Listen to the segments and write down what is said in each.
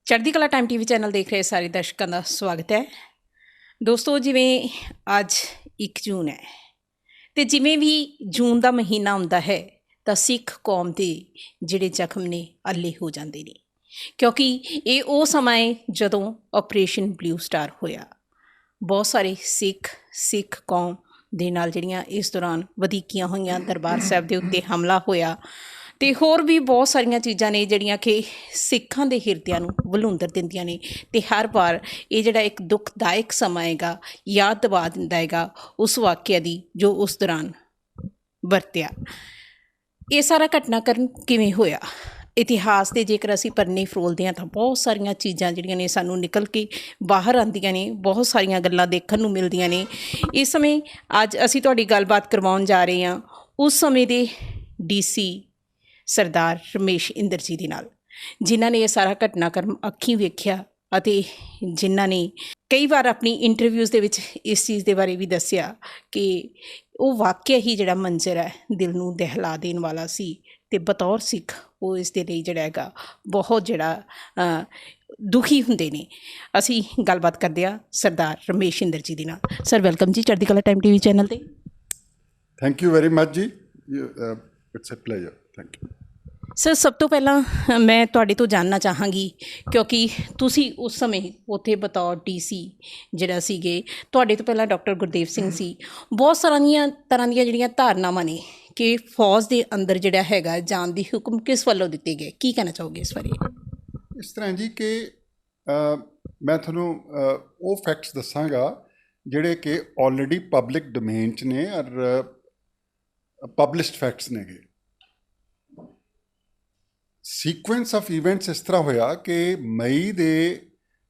ਚੜ੍ਹਦੀ Kala time TV channel ਦੇਖ ਰਹੇ ਸਾਰੇ ਦਰਸ਼ਕਾਂ ਦਾ ਸਵਾਗਤ ਹੈ। ਦੋਸਤੋ, ਜਿਵੇਂ ਅੱਜ 1 ਜੂਨ ਹੈ ਤੇ ਜਿਵੇਂ ਵੀ ਜੂਨ ਦਾ ਮਹੀਨਾ ਆਉਂਦਾ ਹੈ ਤਾਂ ਸਿੱਖ ਕੌਮ ਦੇ ਜਿਹੜੇ ਜ਼ਖਮ ਨੇ ਅੱਲੇ ਹੋ ਜਾਂਦੇ ਨੇ, ਕਿਉਂਕਿ ਇਹ ਉਹ ਸਮਾਂ ਹੈ ਜਦੋਂ ਆਪਰੇਸ਼ਨ ਬਲੂ ਸਟਾਰ ਹੋਇਆ। ਬਹੁਤ ਸਾਰੇ ਸਿੱਖ ਕੌਮ ਦੇ ਨਾਲ ਜਿਹੜੀਆਂ ਇਸ ਦੌਰਾਨ ਵਧੀਕੀਆਂ ਹੋਈਆਂ, ਦਰਬਾਰ ਸਾਹਿਬ ਦੇ ਉੱਤੇ ਹਮਲਾ ਹੋਇਆ ਅਤੇ ਹੋਰ ਵੀ ਬਹੁਤ ਸਾਰੀਆਂ ਚੀਜ਼ਾਂ ਨੇ ਜਿਹੜੀਆਂ ਕਿ ਸਿੱਖਾਂ ਦੇ ਹਿਰਦਿਆਂ ਨੂੰ ਵਲੂੰਧਰ ਦਿੰਦੀਆਂ ਨੇ ਅਤੇ ਹਰ ਵਾਰ ਇਹ ਜਿਹੜਾ ਇੱਕ ਦੁਖਦਾਇਕ ਸਮਾਂ ਹੈਗਾ ਯਾਦ ਦਿਵਾ ਦਿੰਦਾ ਹੈਗਾ ਉਸ ਵਾਕਿਆ ਦੀ ਜੋ ਉਸ ਦੌਰਾਨ ਵਰਤਿਆ। ਇਹ ਸਾਰਾ ਘਟਨਾਕ੍ਰਮ ਕਿਵੇਂ ਹੋਇਆ, ਇਤਿਹਾਸ ਦੇ ਜੇਕਰ ਅਸੀਂ ਪੰਨੇ ਫਰੋਲਦੇ ਹਾਂ ਤਾਂ ਬਹੁਤ ਸਾਰੀਆਂ ਚੀਜ਼ਾਂ ਜਿਹੜੀਆਂ ਨੇ ਸਾਨੂੰ ਨਿਕਲ ਕੇ ਬਾਹਰ ਆਉਂਦੀਆਂ ਨੇ, ਬਹੁਤ ਸਾਰੀਆਂ ਗੱਲਾਂ ਦੇਖਣ ਨੂੰ ਮਿਲਦੀਆਂ ਨੇ। ਇਸ ਸਮੇਂ ਅੱਜ ਅਸੀਂ ਤੁਹਾਡੀ ਗੱਲਬਾਤ ਕਰਵਾਉਣ ਜਾ ਰਹੇ ਹਾਂ ਉਸ ਸਮੇਂ ਦੇ DC ਸਰਦਾਰ ਰਮੇਸ਼ ਇੰਦਰ ਜੀ ਦੇ ਨਾਲ, ਜਿਨ੍ਹਾਂ ਨੇ ਇਹ ਸਾਰਾ ਘਟਨਾਕ੍ਰਮ ਅੱਖੀਂ ਵੇਖਿਆ ਅਤੇ ਜਿਨ੍ਹਾਂ ਨੇ ਕਈ ਵਾਰ ਆਪਣੀ ਇੰਟਰਵਿਊਜ਼ ਦੇ ਵਿੱਚ ਇਸ ਚੀਜ਼ ਦੇ ਬਾਰੇ ਵੀ ਦੱਸਿਆ ਕਿ ਉਹ ਵਾਕਿਆ ਹੀ ਜਿਹੜਾ ਮੰਜ਼ਰ ਹੈ ਦਿਲ ਨੂੰ ਦਹਿਲਾ ਦੇਣ ਵਾਲਾ ਸੀ ਅਤੇ ਬਤੌਰ ਸਿੱਖ ਉਹ ਇਸ ਦੇ ਲਈ ਜਿਹੜਾ ਹੈਗਾ ਬਹੁਤ ਜਿਹੜਾ ਦੁਖੀ ਹੁੰਦੇ ਨੇ। ਅਸੀਂ ਗੱਲਬਾਤ ਕਰਦੇ ਹਾਂ ਸਰਦਾਰ ਰਮੇਸ਼ ਇੰਦਰ ਜੀ ਦੇ ਨਾਲ। ਸਰ ਵੈਲਕਮ ਜੀ Chardi Kala time TV channel 'ਤੇ। ਥੈਂਕ ਯੂ ਵੈਰੀ ਮਚ ਜੀ, it's a pleasure, thank you. Sir, ਸਭ ਤੋਂ ਪਹਿਲਾਂ ਮੈਂ ਤੁਹਾਡੇ ਤੋਂ ਜਾਣਨਾ ਚਾਹਾਂਗੀ, ਕਿਉਂਕਿ ਤੁਸੀਂ ਉਸ ਸਮੇਂ ਉੱਥੇ ਬਤੌਰ DC ਜਿਹੜਾ ਸੀਗੇ, ਤੁਹਾਡੇ ਤੋਂ ਪਹਿਲਾਂ ਡਾਕਟਰ ਗੁਰਦੇਵ ਸਿੰਘ ਸੀ। ਬਹੁਤ ਸਾਰੀਆਂ ਤਰ੍ਹਾਂ ਦੀਆਂ ਜਿਹੜੀਆਂ ਧਾਰਨਾਵਾਂ ਨੇ ਕਿ ਫੌਜ ਦੇ ਅੰਦਰ ਜਿਹੜਾ ਹੈਗਾ ਜਾਣ ਦੀ ਹੁਕਮ ਕਿਸ ਵੱਲੋਂ ਦਿੱਤੇ ਗਏ, ਕੀ ਕਹਿਣਾ ਚਾਹੋਗੇ ਇਸ ਬਾਰੇ? ਇਸ ਤਰ੍ਹਾਂ ਜੀ ਕਿ ਮੈਂ ਤੁਹਾਨੂੰ ਉਹ ਫੈਕਟਸ ਦੱਸਾਂਗਾ ਜਿਹੜੇ ਕਿ ਆਲਰੇਡੀ ਪਬਲਿਕ ਡੋਮੇਨ 'ਚ ਨੇ ਔਰ ਪਬਲਿਸ਼ਡ ਫੈਕਟਸ ਨੇਗੇ। ਸੀਕੁਐਂਸ ਆਫ ਇਵੈਂਟਸ ਇਸ ਤਰ੍ਹਾਂ ਹੋਇਆ ਕਿ ਮਈ ਦੇ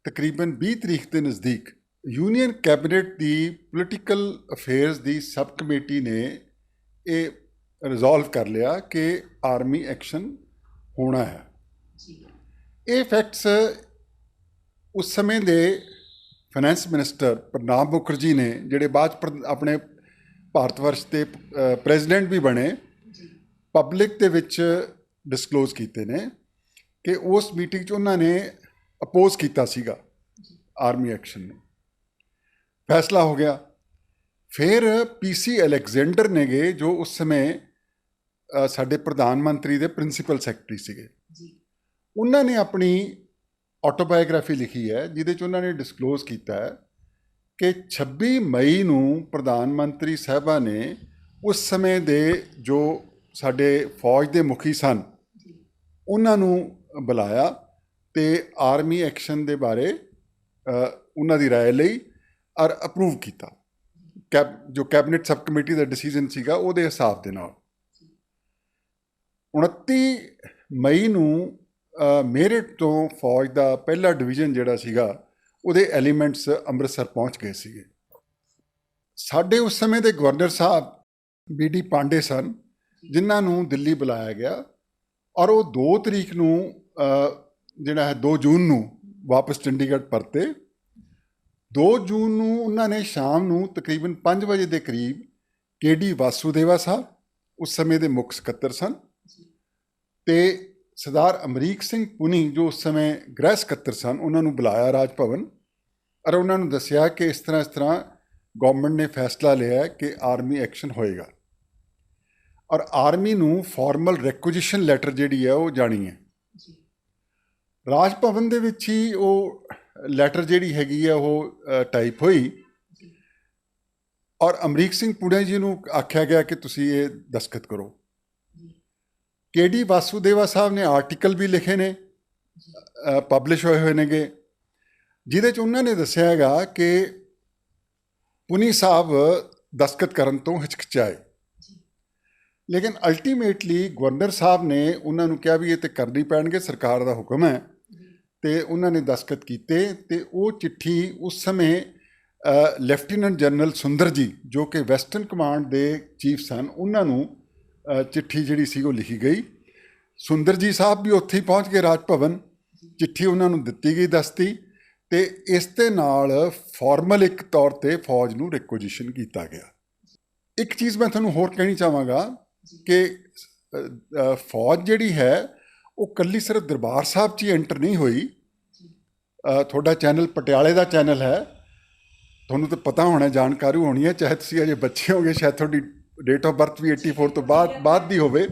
ਤਕਰੀਬਨ 20 ਤਰੀਕ ਦੇ ਨਜ਼ਦੀਕ ਯੂਨੀਅਨ ਕੈਬਨਿਟ ਦੀ ਪੋਲੀਟੀਕਲ ਅਫੇਅਰਸ ਦੀ ਸਬ ਕਮੇਟੀ ਨੇ ਇਹ ਰਿਜ਼ੋਲਵ ਕਰ ਲਿਆ ਕਿ ਆਰਮੀ ਐਕਸ਼ਨ ਹੋਣਾ ਹੈ। ਇਹ ਫੈਕਟਸ ਉਸ ਸਮੇਂ ਦੇ ਫਾਈਨੈਂਸ ਮਿਨਿਸਟਰ ਪ੍ਰਣਬ ਮੁਖਰਜੀ ਨੇ, ਜਿਹੜੇ ਬਾਅਦ 'ਚ ਆਪਣੇ ਭਾਰਤ ਵਰਸ਼ ਦੇ ਪ੍ਰੈਜ਼ੀਡੈਂਟ ਵੀ ਬਣੇ, ਪਬਲਿਕ ਦੇ ਵਿੱਚ ਡਿਸਕਲੋਜ਼ ਕੀਤੇ ਨੇ ਕਿ ਉਸ ਮੀਟਿੰਗ 'ਚ ਉਹਨਾਂ ਨੇ ਅਪੋਜ਼ ਕੀਤਾ ਸੀਗਾ ਆਰਮੀ ਐਕਸ਼ਨ ਨੂੰ। ਫੈਸਲਾ ਹੋ ਗਿਆ। ਫਿਰ PC ਅਲੈਗਜ਼ੈਂਡਰ ਨੇਗੇ, ਜੋ ਉਸ ਸਮੇਂ ਸਾਡੇ ਪ੍ਰਧਾਨ ਮੰਤਰੀ ਦੇ ਪ੍ਰਿੰਸੀਪਲ ਸੈਕਟਰੀ ਸੀਗੇ, ਉਹਨਾਂ ਨੇ ਆਪਣੀ ਆਟੋਬਾਇਓਗ੍ਰਾਫੀ ਲਿਖੀ ਹੈ, ਜਿਹਦੇ 'ਚ ਉਹਨਾਂ ਨੇ ਡਿਸਕਲੋਜ਼ ਕੀਤਾ ਹੈ ਕਿ 26 ਮਈ ਨੂੰ ਪ੍ਰਧਾਨ ਮੰਤਰੀ ਸਾਹਿਬਾਂ ਨੇ ਉਸ ਸਮੇਂ ਦੇ ਜੋ ਸਾਡੇ ਫੌਜ ਦੇ ਮੁਖੀ ਸਨ ਉਹਨਾਂ ਨੂੰ ਬੁਲਾਇਆ ਅਤੇ ਆਰਮੀ ਐਕਸ਼ਨ ਦੇ ਬਾਰੇ ਉਹਨਾਂ ਦੀ ਰਾਏ ਲਈ ਔਰ ਅਪਰੂਵ ਕੀਤਾ। ਜੋ ਕੈਬਨਿਟ ਸਬ ਕਮੇਟੀ ਦਾ ਡਿਸੀਜ਼ਨ ਸੀਗਾ ਉਹਦੇ ਹਿਸਾਬ ਦੇ ਨਾਲ 29 ਮਈ ਨੂੰ ਮੇਰਠ ਤੋਂ ਫੌਜ ਦਾ ਪਹਿਲਾ ਡਿਵੀਜ਼ਨ ਜਿਹੜਾ ਸੀਗਾ ਉਹਦੇ ਐਲੀਮੈਂਟਸ ਅੰਮ੍ਰਿਤਸਰ ਪਹੁੰਚ ਗਏ ਸੀਗੇ। ਸਾਡੇ ਉਸ ਸਮੇਂ ਦੇ ਗਵਰਨਰ ਸਾਹਿਬ BD ਪਾਂਡੇ ਸਨ, ਜਿਨ੍ਹਾਂ ਨੂੰ ਦਿੱਲੀ ਬੁਲਾਇਆ ਗਿਆ ਔਰ ਉਹ 2 ਤਰੀਕ ਨੂੰ ਜਿਹੜਾ ਹੈ 2 ਜੂਨ ਨੂੰ ਵਾਪਸ ਚੰਡੀਗੜ੍ਹ ਪਰਤੇ। 2 ਜੂਨ ਨੂੰ ਉਹਨਾਂ ਨੇ ਸ਼ਾਮ ਨੂੰ ਤਕਰੀਬਨ 5 ਵਜੇ ਦੇ ਕਰੀਬ KD ਵਾਸੂਦੇਵਾ ਸਾਹਿਬ, ਉਸ ਸਮੇਂ ਦੇ ਮੁੱਖ ਸਕੱਤਰ ਸਨ, ਅਤੇ ਸਰਦਾਰ ਅਮਰੀਕ ਸਿੰਘ ਪੁਨੀ, ਜੋ ਉਸ ਸਮੇਂ ਗ੍ਰਹਿ ਸਕੱਤਰ ਸਨ, ਉਹਨਾਂ ਨੂੰ ਬੁਲਾਇਆ ਰਾਜ ਭਵਨ ਔਰ ਉਹਨਾਂ ਨੂੰ ਦੱਸਿਆ ਕਿ ਇਸ ਤਰ੍ਹਾਂ ਗੌਰਮੈਂਟ ਨੇ ਫੈਸਲਾ ਲਿਆ ਕਿ ਆਰਮੀ ਐਕਸ਼ਨ ਹੋਏਗਾ ਔਰ ਆਰਮੀ ਨੂੰ ਫਾਰਮਲ ਰੈਕੁਜੀਸ਼ਨ ਲੈਟਰ ਜਿਹੜੀ ਹੈ ਉਹ ਜਾਣੀ ਹੈ। ਰਾਜ ਭਵਨ ਦੇ ਵਿੱਚ ਹੀ ਉਹ ਲੈਟਰ ਜਿਹੜੀ ਹੈਗੀ ਹੈ ਉਹ ਟਾਈਪ ਹੋਈ ਔਰ ਅਮਰੀਕ ਸਿੰਘ ਪੁਣੇ ਜੀ ਨੂੰ ਆਖਿਆ ਗਿਆ ਕਿ ਤੁਸੀਂ ਇਹ ਦਸਤਖਤ ਕਰੋ। KD ਵਾਸੂਦੇਵਾ ਸਾਹਿਬ ਨੇ ਆਰਟੀਕਲ ਵੀ ਲਿਖੇ ਨੇ, ਪਬਲਿਸ਼ ਹੋਏ ਨੇਗੇ, ਜਿਹਦੇ 'ਚ ਉਹਨਾਂ ਨੇ ਦੱਸਿਆ ਹੈਗਾ ਕਿ ਪੁਨੀ ਸਾਹਿਬ ਦਸਤਖਤ ਕਰਨ ਤੋਂ ਹਿਚਕਚਾਏ, ਲੇਕਿਨ ਅਲਟੀਮੇਟਲੀ ਗਵਰਨਰ ਸਾਹਿਬ ਨੇ ਉਹਨਾਂ ਨੂੰ ਕਿਹਾ ਵੀ ਇਹ ਤਾਂ ਕਰਨੀ ਪੈਣਗੇ, ਸਰਕਾਰ ਦਾ ਹੁਕਮ ਹੈ, ਅਤੇ ਉਹਨਾਂ ਨੇ ਦਸਤਖਤ ਕੀਤੇ। ਅਤੇ ਉਹ ਚਿੱਠੀ ਉਸ ਸਮੇਂ ਲੈਫਟੀਨੈਂਟ ਜਨਰਲ ਸੁੰਦਰ ਜੀ, ਜੋ ਕਿ ਵੈਸਟਰਨ ਕਮਾਂਡ ਦੇ ਚੀਫ ਸਨ, ਉਹਨਾਂ ਨੂੰ ਚਿੱਠੀ ਜਿਹੜੀ ਸੀ ਉਹ ਲਿਖੀ ਗਈ। ਸੁੰਦਰ ਜੀ ਸਾਹਿਬ ਵੀ ਉੱਥੇ ਹੀ ਪਹੁੰਚ ਗਏ ਰਾਜ ਭਵਨ, ਚਿੱਠੀ ਉਹਨਾਂ ਨੂੰ ਦਿੱਤੀ ਗਈ ਦਸਤੀ, ਅਤੇ ਇਸ ਦੇ ਨਾਲ ਫਾਰਮਲ ਇੱਕ ਤੌਰ 'ਤੇ ਫੌਜ ਨੂੰ ਰਿਕੁਜੀਸ਼ਨ ਕੀਤਾ ਗਿਆ। ਇੱਕ ਚੀਜ਼ ਮੈਂ ਤੁਹਾਨੂੰ ਹੋਰ ਕਹਿਣੀ ਚਾਹਾਂਗਾ ਕਿ ਫੌਜ ਜਿਹੜੀ ਹੈ ਉਹ ਇਕੱਲੀ ਸਿਰਫ ਦਰਬਾਰ ਸਾਹਿਬ 'ਚ ਹੀ ਐਂਟਰ ਨਹੀਂ ਹੋਈ, ਤੁਹਾਡਾ ਚੈਨਲ ਪਟਿਆਲੇ ਦਾ ਚੈਨਲ ਹੈ, ਤੁਹਾਨੂੰ ਤਾਂ ਪਤਾ ਹੋਣਾ, ਜਾਣਕਾਰੀ ਹੋਣੀ ਹੈ, ਚਾਹੇ ਤੁਸੀਂ ਅਜੇ ਬੱਚੇ ਹੋਗੇ, ਸ਼ਾਇਦ ਤੁਹਾਡੀ ਡੇਟ ਆਫ ਬਰਥ ਵੀ 84 ਤੋਂ ਬਾਅਦ ਦੀ ਹੋਵੇ।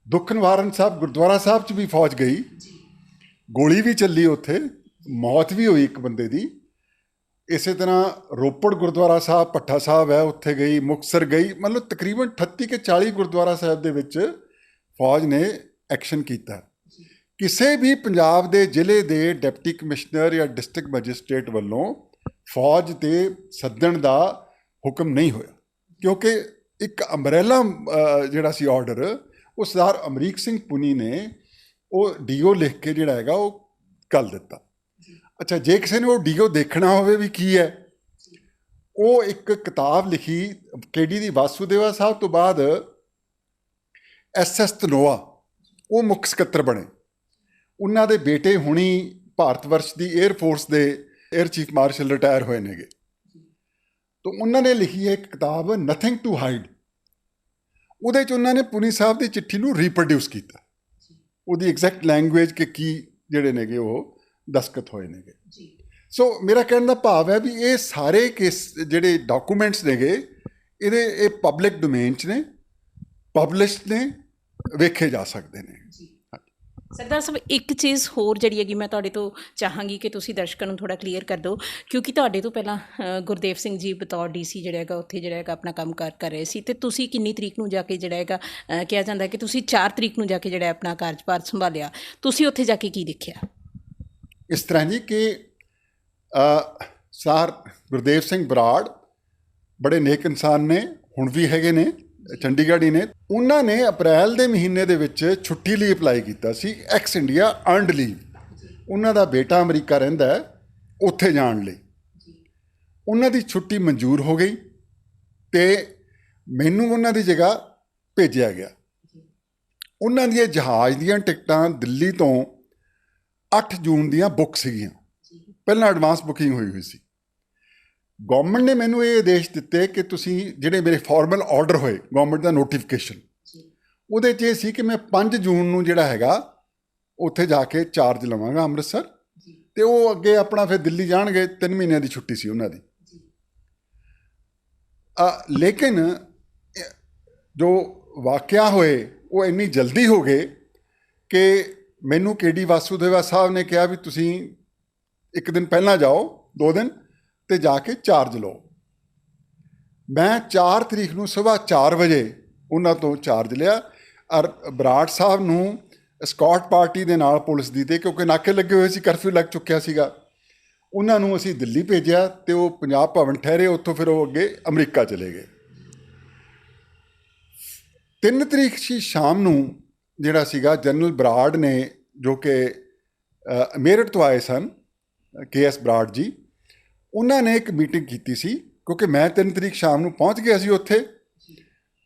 ਦੁੱਖ ਨਿਵਾਰਨ ਸਾਹਿਬ ਗੁਰਦੁਆਰਾ ਸਾਹਿਬ 'ਚ ਵੀ ਫੌਜ ਗਈ, ਗੋਲੀ ਵੀ ਚੱਲੀ, ਉੱਥੇ ਮੌਤ ਵੀ ਹੋਈ ਇੱਕ ਬੰਦੇ ਦੀ। ਇਸੇ ਤਰ੍ਹਾਂ ਰੋਪੜ ਗੁਰਦੁਆਰਾ ਸਾਹਿਬ, ਭੱਠਾ ਸਾਹਿਬ ਹੈ, ਉੱਥੇ ਗਈ, ਮੁਕਤਸਰ ਗਈ, ਮਤਲਬ ਤਕਰੀਬਨ 38 ਕੇ 40 ਗੁਰਦੁਆਰਾ ਸਾਹਿਬ ਦੇ ਵਿੱਚ ਫੌਜ ਨੇ ਐਕਸ਼ਨ ਕੀਤਾ। ਕਿਸੇ ਵੀ ਪੰਜਾਬ ਦੇ ਜ਼ਿਲ੍ਹੇ ਦੇ ਡਿਪਟੀ ਕਮਿਸ਼ਨਰ ਜਾਂ ਡਿਸਟ੍ਰਿਕਟ ਮੈਜਿਸਟ੍ਰੇਟ ਵੱਲੋਂ ਫੌਜ 'ਤੇ ਸੱਦਣ ਦਾ ਹੁਕਮ ਨਹੀਂ ਹੋਇਆ, ਕਿਉਂਕਿ ਇੱਕ ਅੰਬਰੇਲਾ ਜਿਹੜਾ ਸੀ ਆਰਡਰ, ਉਹ ਸਰਦਾਰ ਅਮਰੀਕ ਸਿੰਘ ਪੁਨੀ ਨੇ ਉਹ ਡੀਓ ਲਿਖ ਕੇ ਜਿਹੜਾ ਹੈਗਾ ਉਹ ਕੱਲ ਦਿੱਤਾ। ਅੱਛਾ, ਜੇ ਕਿਸੇ ਨੇ ਉਹ ਡੀਓ ਦੇਖਣਾ ਹੋਵੇ ਵੀ ਕੀ ਹੈ, ਉਹ ਇੱਕ ਕਿਤਾਬ ਲਿਖੀ ਕੇਡੀ ਦੀ ਵਾਸੂਦੇਵਾ ਸਾਹਿਬ ਤੋਂ ਬਾਅਦ SS ਧਨੋਆ ਉਹ ਮੁੱਖ ਸਕੱਤਰ ਬਣੇ। ਉਹਨਾਂ ਦੇ ਬੇਟੇ ਹੁਣੀ ਭਾਰਤ ਵਰਸ਼ ਦੀ 에ਅਰ ਫੋਰਸ ਦੇ 에ਅਰ ਚੀਫ ਮਾਰਸ਼ਲ ਰਿਟਾਇਰ ਹੋਏ ਨੇਗੇ। ਤਾਂ ਉਹਨਾਂ ਨੇ ਲਿਖੀ ਹੈ ਇੱਕ ਕਿਤਾਬ ਨਥਿੰਗ ਟੂ ਹਾਈਡ। ਉਹਦੇ 'ਚ ਉਹਨਾਂ ਨੇ ਪੁਨੀ ਸਾਹਿਬ ਦੀ ਚਿੱਠੀ ਨੂੰ ਰੀਪਰੋਡਿਊਸ ਕੀਤਾ, ਉਹਦੀ ਐਗਜ਼ੈਕਟ ਲੈਂਗੁਏਜ ਕਿ ਕੀ ਜਿਹੜੇ ਨੇਗੇ ਉਹ ਦਸਤਖਤ ਹੋਏ ਨੇਗੇ। ਸੋ ਮੇਰਾ ਕਹਿਣ ਦਾ ਭਾਵ ਹੈ ਵੀ ਇਹ ਸਾਰੇ ਕੇਸ ਜਿਹੜੇ ਡਾਕੂਮੈਂਟਸ ਨੇਗੇ ਇਹ ਪਬਲਿਕ ਡੋਮੇਨ 'ਚ ਨੇ, ਪਬਲਿਸ਼ਡ ਨੇ, ਵੇਖੇ ਜਾ ਸਕਦੇ ਨੇ। ਸਰਦਾਰ ਸਾਹਿਬ, ਇੱਕ ਚੀਜ਼ ਹੋਰ ਜਿਹੜੀ ਹੈਗੀ ਮੈਂ ਤੁਹਾਡੇ ਤੋਂ ਚਾਹਾਂਗੀ ਕਿ ਤੁਸੀਂ ਦਰਸ਼ਕਾਂ ਨੂੰ ਥੋੜ੍ਹਾ ਕਲੀਅਰ ਕਰ ਦਿਓ, ਕਿਉਂਕਿ ਤੁਹਾਡੇ ਤੋਂ ਪਹਿਲਾਂ ਗੁਰਦੇਵ ਸਿੰਘ ਜੀ ਬਤੌਰ DC ਜਿਹੜਾ ਹੈਗਾ ਉੱਥੇ ਜਿਹੜਾ ਹੈਗਾ ਆਪਣਾ ਕੰਮ ਕਰ ਰਹੇ ਸੀ, ਅਤੇ ਤੁਸੀਂ ਕਿੰਨੀ ਤਰੀਕ ਨੂੰ ਜਾ ਕੇ ਜਿਹੜਾ ਹੈਗਾ ਕਿਹਾ ਜਾਂਦਾ ਕਿ ਤੁਸੀਂ 4 ਤਰੀਕ ਨੂੰ ਜਾ ਕੇ ਜਿਹੜਾ ਆਪਣਾ ਕਾਰਜਭਾਰ ਸੰਭਾਲਿਆ, ਤੁਸੀਂ ਉੱਥੇ ਜਾ ਕੇ ਕੀ ਦੇਖਿਆ? ਇਸ ਤਰ੍ਹਾਂ ਜੀ ਕਿ ਸਰ ਗੁਰਦੇਵ ਸਿੰਘ ਬਰਾੜ ਬੜੇ ਨੇਕ ਇਨਸਾਨ ਨੇ, ਹੁਣ ਵੀ ਹੈਗੇ ਨੇ, ਚੰਡੀਗੜ੍ਹ ਹੀ ਨੇ। ਉਹਨਾਂ ਨੇ ਅਪ੍ਰੈਲ ਦੇ ਮਹੀਨੇ ਦੇ ਵਿੱਚ ਛੁੱਟੀ ਲਈ ਅਪਲਾਈ ਕੀਤਾ ਸੀ, ਐਕਸ ਇੰਡੀਆ ਅਰਨਡ ਲੀਵ। ਉਹਨਾਂ ਦਾ ਬੇਟਾ ਅਮਰੀਕਾ ਰਹਿੰਦਾ ਹੈ, ਉੱਥੇ ਜਾਣ ਲਈ ਉਹਨਾਂ ਦੀ ਛੁੱਟੀ ਮਨਜ਼ੂਰ ਹੋ ਗਈ ਅਤੇ ਮੈਨੂੰ ਉਹਨਾਂ ਦੀ ਜਗ੍ਹਾ ਭੇਜਿਆ ਗਿਆ। ਉਹਨਾਂ ਦੀਆਂ ਜਹਾਜ਼ ਦੀਆਂ ਟਿਕਟਾਂ ਦਿੱਲੀ ਤੋਂ 8 ਜੂਨ ਦੀਆਂ ਬੁੱਕ ਸੀਗੀਆਂ, ਪਹਿਲਾਂ ਐਡਵਾਂਸ ਬੁਕਿੰਗ ਹੋਈ ਸੀ। ਗੌਰਮੈਂਟ ਨੇ ਮੈਨੂੰ ਇਹ ਆਦੇਸ਼ ਦਿੱਤੇ ਕਿ ਤੁਸੀਂ ਜਿਹੜੇ ਮੇਰੇ ਫਾਰਮਲ ਆਰਡਰ ਹੋਏ, ਗੌਰਮੈਂਟ ਦਾ ਨੋਟੀਫਿਕੇਸ਼ਨ, ਉਹਦੇ 'ਚ ਇਹ ਸੀ ਕਿ ਮੈਂ 5 ਜੂਨ ਨੂੰ ਜਿਹੜਾ ਹੈਗਾ ਉੱਥੇ ਜਾ ਕੇ ਚਾਰਜ ਲਵਾਂਗਾ ਅੰਮ੍ਰਿਤਸਰ, ਅਤੇ ਉਹ ਅੱਗੇ ਆਪਣਾ ਫਿਰ ਦਿੱਲੀ ਜਾਣਗੇ। 3 ਮਹੀਨਿਆਂ ਦੀ ਛੁੱਟੀ ਸੀ ਉਹਨਾਂ ਦੀ। ਲੇਕਿਨ ਜੋ ਵਾਕਿਆ ਹੋਏ ਉਹ ਇੰਨੀ ਜਲਦੀ ਹੋ ਗਏ ਕਿ ਮੈਨੂੰ KD ਵਾਸੂਦੇਵਾ ਸਾਹਿਬ ਨੇ ਕਿਹਾ ਵੀ ਤੁਸੀਂ ਇੱਕ ਦਿਨ ਪਹਿਲਾਂ ਜਾਓ, 2 ਦਿਨ, ਅਤੇ ਜਾ ਕੇ ਚਾਰਜ ਲਓ। ਮੈਂ 4 ਤਰੀਕ ਨੂੰ ਸੁਬਾਹ 4 ਵਜੇ ਉਹਨਾਂ ਤੋਂ ਚਾਰਜ ਲਿਆ, ਔਰ ਬਰਾੜ ਸਾਹਿਬ ਨੂੰ ਸਕਾਟ ਪਾਰਟੀ ਦੇ ਨਾਲ ਪੁਲਿਸ ਦੀ, ਤੇ ਕਿਉਂਕਿ ਨਾਕੇ ਲੱਗੇ ਹੋਏ ਸੀ, ਕਰਫਿਊ ਲੱਗ ਚੁੱਕਿਆ ਸੀਗਾ, ਉਹਨਾਂ ਨੂੰ ਅਸੀਂ ਦਿੱਲੀ ਭੇਜਿਆ ਅਤੇ ਉਹ ਪੰਜਾਬ ਭਵਨ ਠਹਿਰੇ। ਉੱਥੋਂ ਫਿਰ ਉਹ ਅੱਗੇ ਅਮਰੀਕਾ ਚਲੇ ਗਏ। 3 ਤਰੀਕ ਸੀ ਸ਼ਾਮ ਨੂੰ ਜਿਹੜਾ ਸੀਗਾ ਜਨਰਲ ਬਰਾੜ ਨੇ, ਜੋ ਕਿ ਮੇਰਠ ਤੋਂ ਆਏ ਸਨ, KS ਬਰਾੜ ਜੀ, ਉਹਨਾਂ ਨੇ ਇੱਕ ਮੀਟਿੰਗ ਕੀਤੀ ਸੀ, ਕਿਉਂਕਿ ਮੈਂ 3 ਤਰੀਕ ਸ਼ਾਮ ਨੂੰ ਪਹੁੰਚ ਗਿਆ ਸੀ ਉੱਥੇ।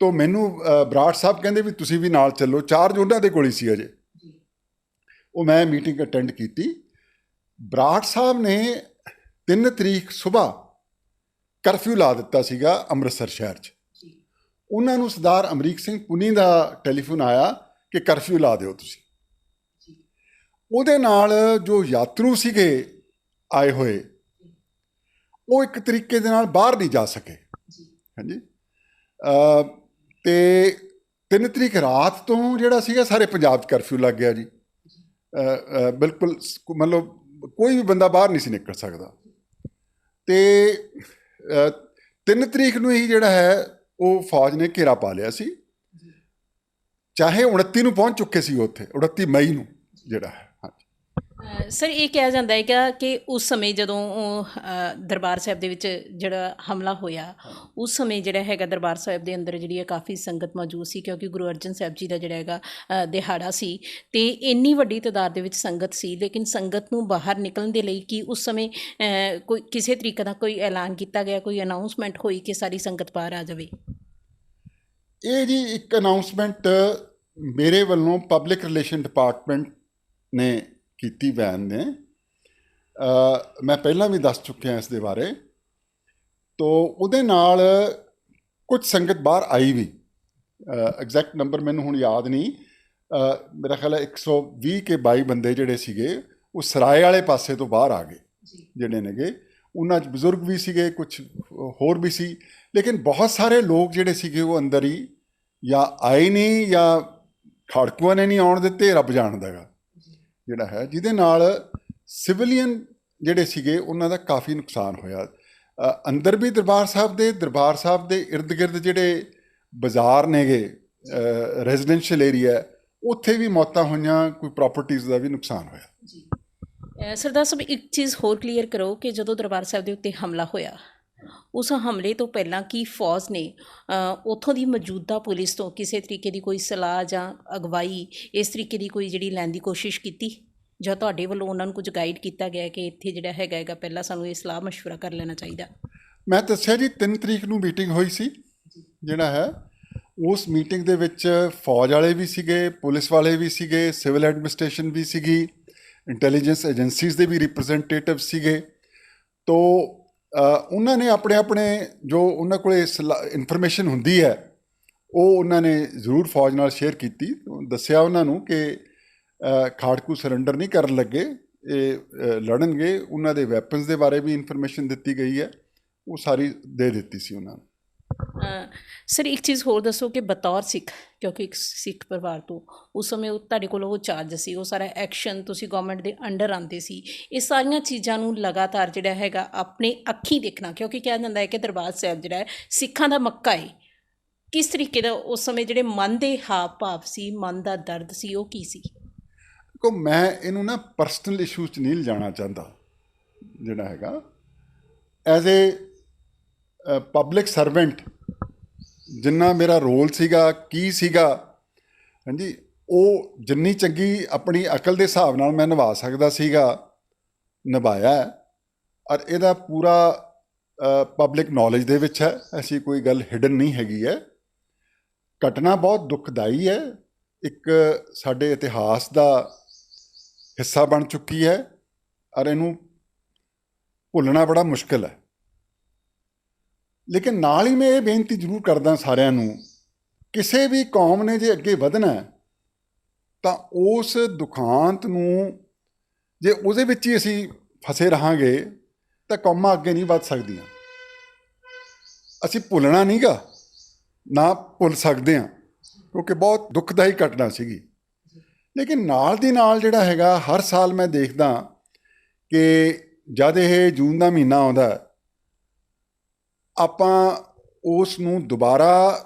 ਤਾਂ ਮੈਨੂੰ ਬਰਾੜ ਸਾਹਿਬ ਕਹਿੰਦੇ ਵੀ ਤੁਸੀਂ ਵੀ ਨਾਲ ਚੱਲੋ, ਚਾਰਜ ਉਹਨਾਂ ਦੇ ਕੋਲ ਹੀ ਸੀ ਅਜੇ। ਉਹ ਮੈਂ ਮੀਟਿੰਗ ਅਟੈਂਡ ਕੀਤੀ। ਬਰਾੜ ਸਾਹਿਬ ਨੇ 3 ਤਰੀਕ ਸੁਬਾਹ ਕਰਫਿਊ ਲਾ ਦਿੱਤਾ ਸੀਗਾ ਅੰਮ੍ਰਿਤਸਰ ਸ਼ਹਿਰ 'ਚ। ਉਹਨਾਂ ਨੂੰ ਸਰਦਾਰ ਅਮਰੀਕ ਸਿੰਘ ਪੁਨੀ ਦਾ ਟੈਲੀਫੋਨ ਆਇਆ ਕਿ ਕਰਫਿਊ ਲਾ ਦਿਓ ਤੁਸੀਂ। ਉਹਦੇ ਨਾਲ ਜੋ ਯਾਤਰੂ ਸੀਗੇ ਆਏ ਹੋਏ, ਉਹ ਇੱਕ ਤਰੀਕੇ ਦੇ ਨਾਲ ਬਾਹਰ ਨਹੀਂ ਜਾ ਸਕੇ। ਹਾਂਜੀ, ਅਤੇ 3 ਤਰੀਕ ਰਾਤ ਤੋਂ ਜਿਹੜਾ ਸੀਗਾ ਸਾਰੇ ਪੰਜਾਬ 'ਚ ਕਰਫਿਊ ਲੱਗ ਗਿਆ ਜੀ। ਬਿਲਕੁਲ ਮਤਲਬ ਕੋਈ ਵੀ ਬੰਦਾ ਬਾਹਰ ਨਹੀਂ ਸੀ ਨਿਕਲ ਸਕਦਾ। ਅਤੇ 3 ਤਰੀਕ ਨੂੰ ਹੀ ਜਿਹੜਾ ਹੈ ਉਹ ਫੌਜ ਨੇ ਘੇਰਾ ਪਾ ਲਿਆ ਸੀ, ਚਾਹੇ 29 ਨੂੰ ਪਹੁੰਚ ਚੁੱਕੇ ਸੀ ਉੱਥੇ, 29 ਮਈ ਨੂੰ ਜਿਹੜਾ ਹੈ। ਸਰ, ਇਹ ਕਿਹਾ ਜਾਂਦਾ ਹੈ ਕਿ ਉਸ ਸਮੇਂ ਜਦੋਂ ਦਰਬਾਰ ਸਾਹਿਬ ਦੇ ਵਿੱਚ ਜਿਹੜਾ ਹਮਲਾ ਹੋਇਆ, ਉਸ ਸਮੇਂ ਜਿਹੜਾ ਹੈਗਾ ਦਰਬਾਰ ਸਾਹਿਬ ਦੇ ਅੰਦਰ ਜਿਹੜੀ ਹੈ ਕਾਫੀ ਸੰਗਤ ਮੌਜੂਦ ਸੀ, ਕਿਉਂਕਿ ਗੁਰੂ ਅਰਜਨ ਸਾਹਿਬ ਜੀ ਦਾ ਜਿਹੜਾ ਹੈਗਾ ਦਿਹਾੜਾ ਸੀ, ਅਤੇ ਇੰਨੀ ਵੱਡੀ ਤਾਦਾਦ ਦੇ ਵਿੱਚ ਸੰਗਤ ਸੀ। ਲੇਕਿਨ ਸੰਗਤ ਨੂੰ ਬਾਹਰ ਨਿਕਲਣ ਦੇ ਲਈ ਕੀ ਉਸ ਸਮੇਂ ਕੋਈ ਕਿਸੇ ਤਰੀਕੇ ਦਾ ਕੋਈ ਐਲਾਨ ਕੀਤਾ ਗਿਆ, ਕੋਈ ਅਨਾਊਂਸਮੈਂਟ ਹੋਈ ਕਿ ਸਾਰੀ ਸੰਗਤ ਬਾਹਰ ਆ ਜਾਵੇ? ਇਹ ਜੀ ਇੱਕ ਅਨਾਊਂਸਮੈਂਟ ਮੇਰੇ ਵੱਲੋਂ ਪਬਲਿਕ ਰਿਲੇਸ਼ਨ ਡਿਪਾਰਟਮੈਂਟ ਨੇ ਕੀਤੀ, ਵੈਨ ਨੇ। ਮੈਂ ਪਹਿਲਾਂ ਵੀ ਦੱਸ ਚੁੱਕਿਆ ਇਸ ਦੇ ਬਾਰੇ। ਤੋ ਉਹਦੇ ਨਾਲ ਕੁਝ ਸੰਗਤ ਬਾਹਰ ਆਈ ਵੀ, ਐਗਜ਼ੈਕਟ ਨੰਬਰ ਮੈਨੂੰ ਹੁਣ ਯਾਦ ਨਹੀਂ, ਮੇਰਾ ਖਿਆਲ ਹੈ 120 ਕੇ 22 ਬੰਦੇ ਜਿਹੜੇ ਸੀਗੇ ਉਹ ਸਰਾਏ ਵਾਲੇ ਪਾਸੇ ਤੋਂ ਬਾਹਰ ਆ ਗਏ ਜਿਹੜੇ ਨੇਗੇ। ਉਹਨਾਂ 'ਚ ਬਜ਼ੁਰਗ ਵੀ ਸੀਗੇ, ਕੁਛ ਹੋਰ ਵੀ ਸੀ, ਲੇਕਿਨ ਬਹੁਤ ਸਾਰੇ ਲੋਕ ਜਿਹੜੇ ਸੀਗੇ ਉਹ ਅੰਦਰ ਹੀ ਜਾਂ ਆਏ ਨਹੀਂ ਜਾਂ ਖਾੜਕੂਆਂ ਨੇ ਨਹੀਂ ਆਉਣ ਦਿੱਤੇ, ਰੱਬ ਜਾਣਦਾ ਗਾ ਜਿਹੜਾ ਹੈ, ਜਿਹਦੇ ਨਾਲ ਸਿਵਲੀਅਨ ਜਿਹੜੇ ਸੀਗੇ ਉਹਨਾਂ ਦਾ ਕਾਫੀ ਨੁਕਸਾਨ ਹੋਇਆ। ਅੰਦਰ ਵੀ ਦਰਬਾਰ ਸਾਹਿਬ ਦੇ ਇਰਦ ਗਿਰਦ ਜਿਹੜੇ ਬਾਜ਼ਾਰ ਨੇਗੇ, ਰੈਜ਼ੀਡੈਂਸ਼ੀਅਲ ਏਰੀਆ, ਉੱਥੇ ਵੀ ਮੌਤਾਂ ਹੋਈਆਂ, ਕੋਈ ਪ੍ਰਾਪਰਟੀਜ਼ ਦਾ ਵੀ ਨੁਕਸਾਨ ਹੋਇਆ। ਸਰਦਾਰ ਸਾਹਿਬ, ਇੱਕ ਚੀਜ਼ ਹੋਰ ਕਲੀਅਰ ਕਰੋ ਕਿ ਜਦੋਂ ਦਰਬਾਰ ਸਾਹਿਬ ਦੇ ਉੱਤੇ ਹਮਲਾ ਹੋਇਆ, ਉਸ ਹਮਲੇ ਤੋਂ ਪਹਿਲਾਂ ਕੀ ਫੌਜ ਨੇ ਉੱਥੋਂ ਦੀ ਮੌਜੂਦਾ ਪੁਲਿਸ ਤੋਂ ਕਿਸੇ ਤਰੀਕੇ ਦੀ ਕੋਈ ਸਲਾਹ ਜਾਂ ਅਗਵਾਈ ਇਸ ਤਰੀਕੇ ਦੀ ਕੋਈ ਜਿਹੜੀ ਲੈਣ ਦੀ ਕੋਸ਼ਿਸ਼ ਕੀਤੀ, ਜਾਂ ਤੁਹਾਡੇ ਵੱਲੋਂ ਉਹਨਾਂ ਨੂੰ ਕੁਝ ਗਾਈਡ ਕੀਤਾ ਗਿਆ ਕਿ ਇੱਥੇ ਜਿਹੜਾ ਹੈਗਾ ਪਹਿਲਾਂ ਸਾਨੂੰ ਇਹ ਸਲਾਹ ਮਸ਼ਵਰਾ ਕਰ ਲੈਣਾ ਚਾਹੀਦਾ? ਮੈਂ ਦੱਸਿਆ ਜੀ 3 ਤਰੀਕ ਨੂੰ ਮੀਟਿੰਗ ਹੋਈ ਸੀ ਜਿਹੜਾ ਹੈ। ਉਸ ਮੀਟਿੰਗ ਦੇ ਵਿੱਚ ਫੌਜ ਵਾਲੇ ਵੀ ਸੀਗੇ, ਪੁਲਿਸ ਵਾਲੇ ਵੀ ਸੀਗੇ, ਸਿਵਲ ਐਡਮਿਨਿਸਟ੍ਰੇਸ਼ਨ ਵੀ ਸੀਗੀ, ਇੰਟੈਲੀਜੈਂਸ ਏਜੰਸੀਜ਼ ਦੇ ਵੀ ਰਿਪਰੈਜ਼ੈਂਟੇਟਿਵ ਸੀਗੇ। ਤੋ ਉਹਨਾਂ ਨੇ ਆਪਣੇ ਜੋ ਉਹਨਾਂ ਕੋਲ ਇਨਫੋਰਮੇਸ਼ਨ ਹੁੰਦੀ ਹੈ ਉਹ ਉਹਨਾਂ ਨੇ ਜ਼ਰੂਰ ਫੌਜ ਨਾਲ ਸ਼ੇਅਰ ਕੀਤੀ। ਦੱਸਿਆ ਉਹਨਾਂ ਨੂੰ ਕਿ ਖਾੜਕੂ ਸਰੈਂਡਰ ਨਹੀਂ ਕਰਨ ਲੱਗੇ, ਇਹ ਲੜਨਗੇ। ਉਹਨਾਂ ਦੇ ਵੈਪਨਸ ਦੇ ਬਾਰੇ ਵੀ ਇਨਫੋਰਮੇਸ਼ਨ ਦਿੱਤੀ ਗਈ ਹੈ, ਉਹ ਸਾਰੀ ਦੇ ਦਿੱਤੀ ਸੀ ਉਹਨਾਂ ਨੂੰ। ਸਰ, ਇੱਕ ਚੀਜ਼ ਹੋਰ ਦੱਸੋ ਕਿ ਬਤੌਰ ਸਿੱਖ, ਕਿਉਂਕਿ ਇੱਕ ਸਿੱਖ ਪਰਿਵਾਰ ਤੋਂ ਉਸ ਸਮੇਂ ਤੁਹਾਡੇ ਕੋਲ ਉਹ ਚਾਰਜ ਸੀ, ਉਹ ਸਾਰਾ ਐਕਸ਼ਨ ਤੁਸੀਂ ਗਵਰਨਮੈਂਟ ਦੇ ਅੰਡਰ ਆਉਂਦੇ ਸੀ, ਇਹ ਸਾਰੀਆਂ ਚੀਜ਼ਾਂ ਨੂੰ ਲਗਾਤਾਰ ਜਿਹੜਾ ਹੈਗਾ ਆਪਣੇ ਅੱਖੀਂ ਦੇਖਣਾ, ਕਿਉਂਕਿ ਕਿਹਾ ਜਾਂਦਾ ਹੈ ਕਿ ਦਰਬਾਰ ਸਾਹਿਬ ਜਿਹੜਾ ਹੈ ਸਿੱਖਾਂ ਦਾ ਮੱਕਾ ਹੈ, ਕਿਸ ਤਰੀਕੇ ਦਾ ਉਸ ਸਮੇਂ ਜਿਹੜੇ ਮਨ ਦੇ ਹਾਵ ਭਾਵ ਸੀ, ਮਨ ਦਾ ਦਰਦ ਸੀ, ਉਹ ਕੀ ਸੀ? ਦੇਖੋ, ਮੈਂ ਇਹਨੂੰ ਨਾ ਪਰਸਨਲ ਇਸ਼ੂਜ਼ 'ਚ ਨਹੀਂ ਲਿਜਾਣਾ ਚਾਹੁੰਦਾ ਜਿਹੜਾ ਹੈਗਾ। ਐਜ਼ ਏ ਪਬਲਿਕ ਸਰਵੈਂਟ ਜਿੰਨਾ ਮੇਰਾ ਰੋਲ ਸੀਗਾ, ਕੀ ਸੀਗਾ, ਹਾਂਜੀ, ਉਹ ਜਿੰਨੀ ਚੰਗੀ ਆਪਣੀ ਅਕਲ ਦੇ ਹਿਸਾਬ ਨਾਲ ਮੈਂ ਨਿਭਾ ਸਕਦਾ ਸੀਗਾ, ਨਿਭਾਇਆ। ਔਰ ਇਹਦਾ ਪੂਰਾ ਪਬਲਿਕ ਨੌਲੇਜ ਦੇ ਵਿੱਚ ਹੈ, ਐਸੀ ਕੋਈ ਗੱਲ ਹਿਡਨ ਨਹੀਂ ਹੈਗੀ ਹੈ। ਘਟਨਾ ਬਹੁਤ ਦੁਖਦਾਈ ਹੈ, ਇੱਕ ਸਾਡੇ ਇਤਿਹਾਸ ਦਾ ਹਿੱਸਾ ਬਣ ਚੁੱਕੀ ਹੈ, ਔਰ ਇਹਨੂੰ ਭੁੱਲਣਾ ਬੜਾ ਮੁਸ਼ਕਿਲ ਹੈ। ਲੇਕਿਨ ਨਾਲ ਹੀ ਮੈਂ ਇਹ ਬੇਨਤੀ ਜ਼ਰੂਰ ਕਰਦਾ ਸਾਰਿਆਂ ਨੂੰ, ਕਿਸੇ ਵੀ ਕੌਮ ਨੇ ਜੇ ਅੱਗੇ ਵਧਣਾ ਤਾਂ ਉਸ ਦੁਖਾਂਤ ਨੂੰ, ਜੇ ਉਹਦੇ ਵਿੱਚ ਹੀ ਅਸੀਂ ਫਸੇ ਰਹਾਂਗੇ ਤਾਂ ਕੌਮਾਂ ਅੱਗੇ ਨਹੀਂ ਵੱਧ ਸਕਦੀਆਂ। ਅਸੀਂ ਭੁੱਲਣਾ ਨਹੀਂ ਗਾ, ਨਾ ਭੁੱਲ ਸਕਦੇ ਹਾਂ, ਕਿਉਂਕਿ ਬਹੁਤ ਦੁਖਦਾਈ ਘਟਨਾ ਸੀਗੀ। ਲੇਕਿਨ ਨਾਲ ਦੀ ਨਾਲ ਜਿਹੜਾ ਹੈਗਾ, ਹਰ ਸਾਲ ਮੈਂ ਦੇਖਦਾ ਕਿ ਜਦ ਇਹ ਜੂਨ ਦਾ ਮਹੀਨਾ ਆਉਂਦਾ, ਆਪਾਂ ਉਸ ਨੂੰ ਦੁਬਾਰਾ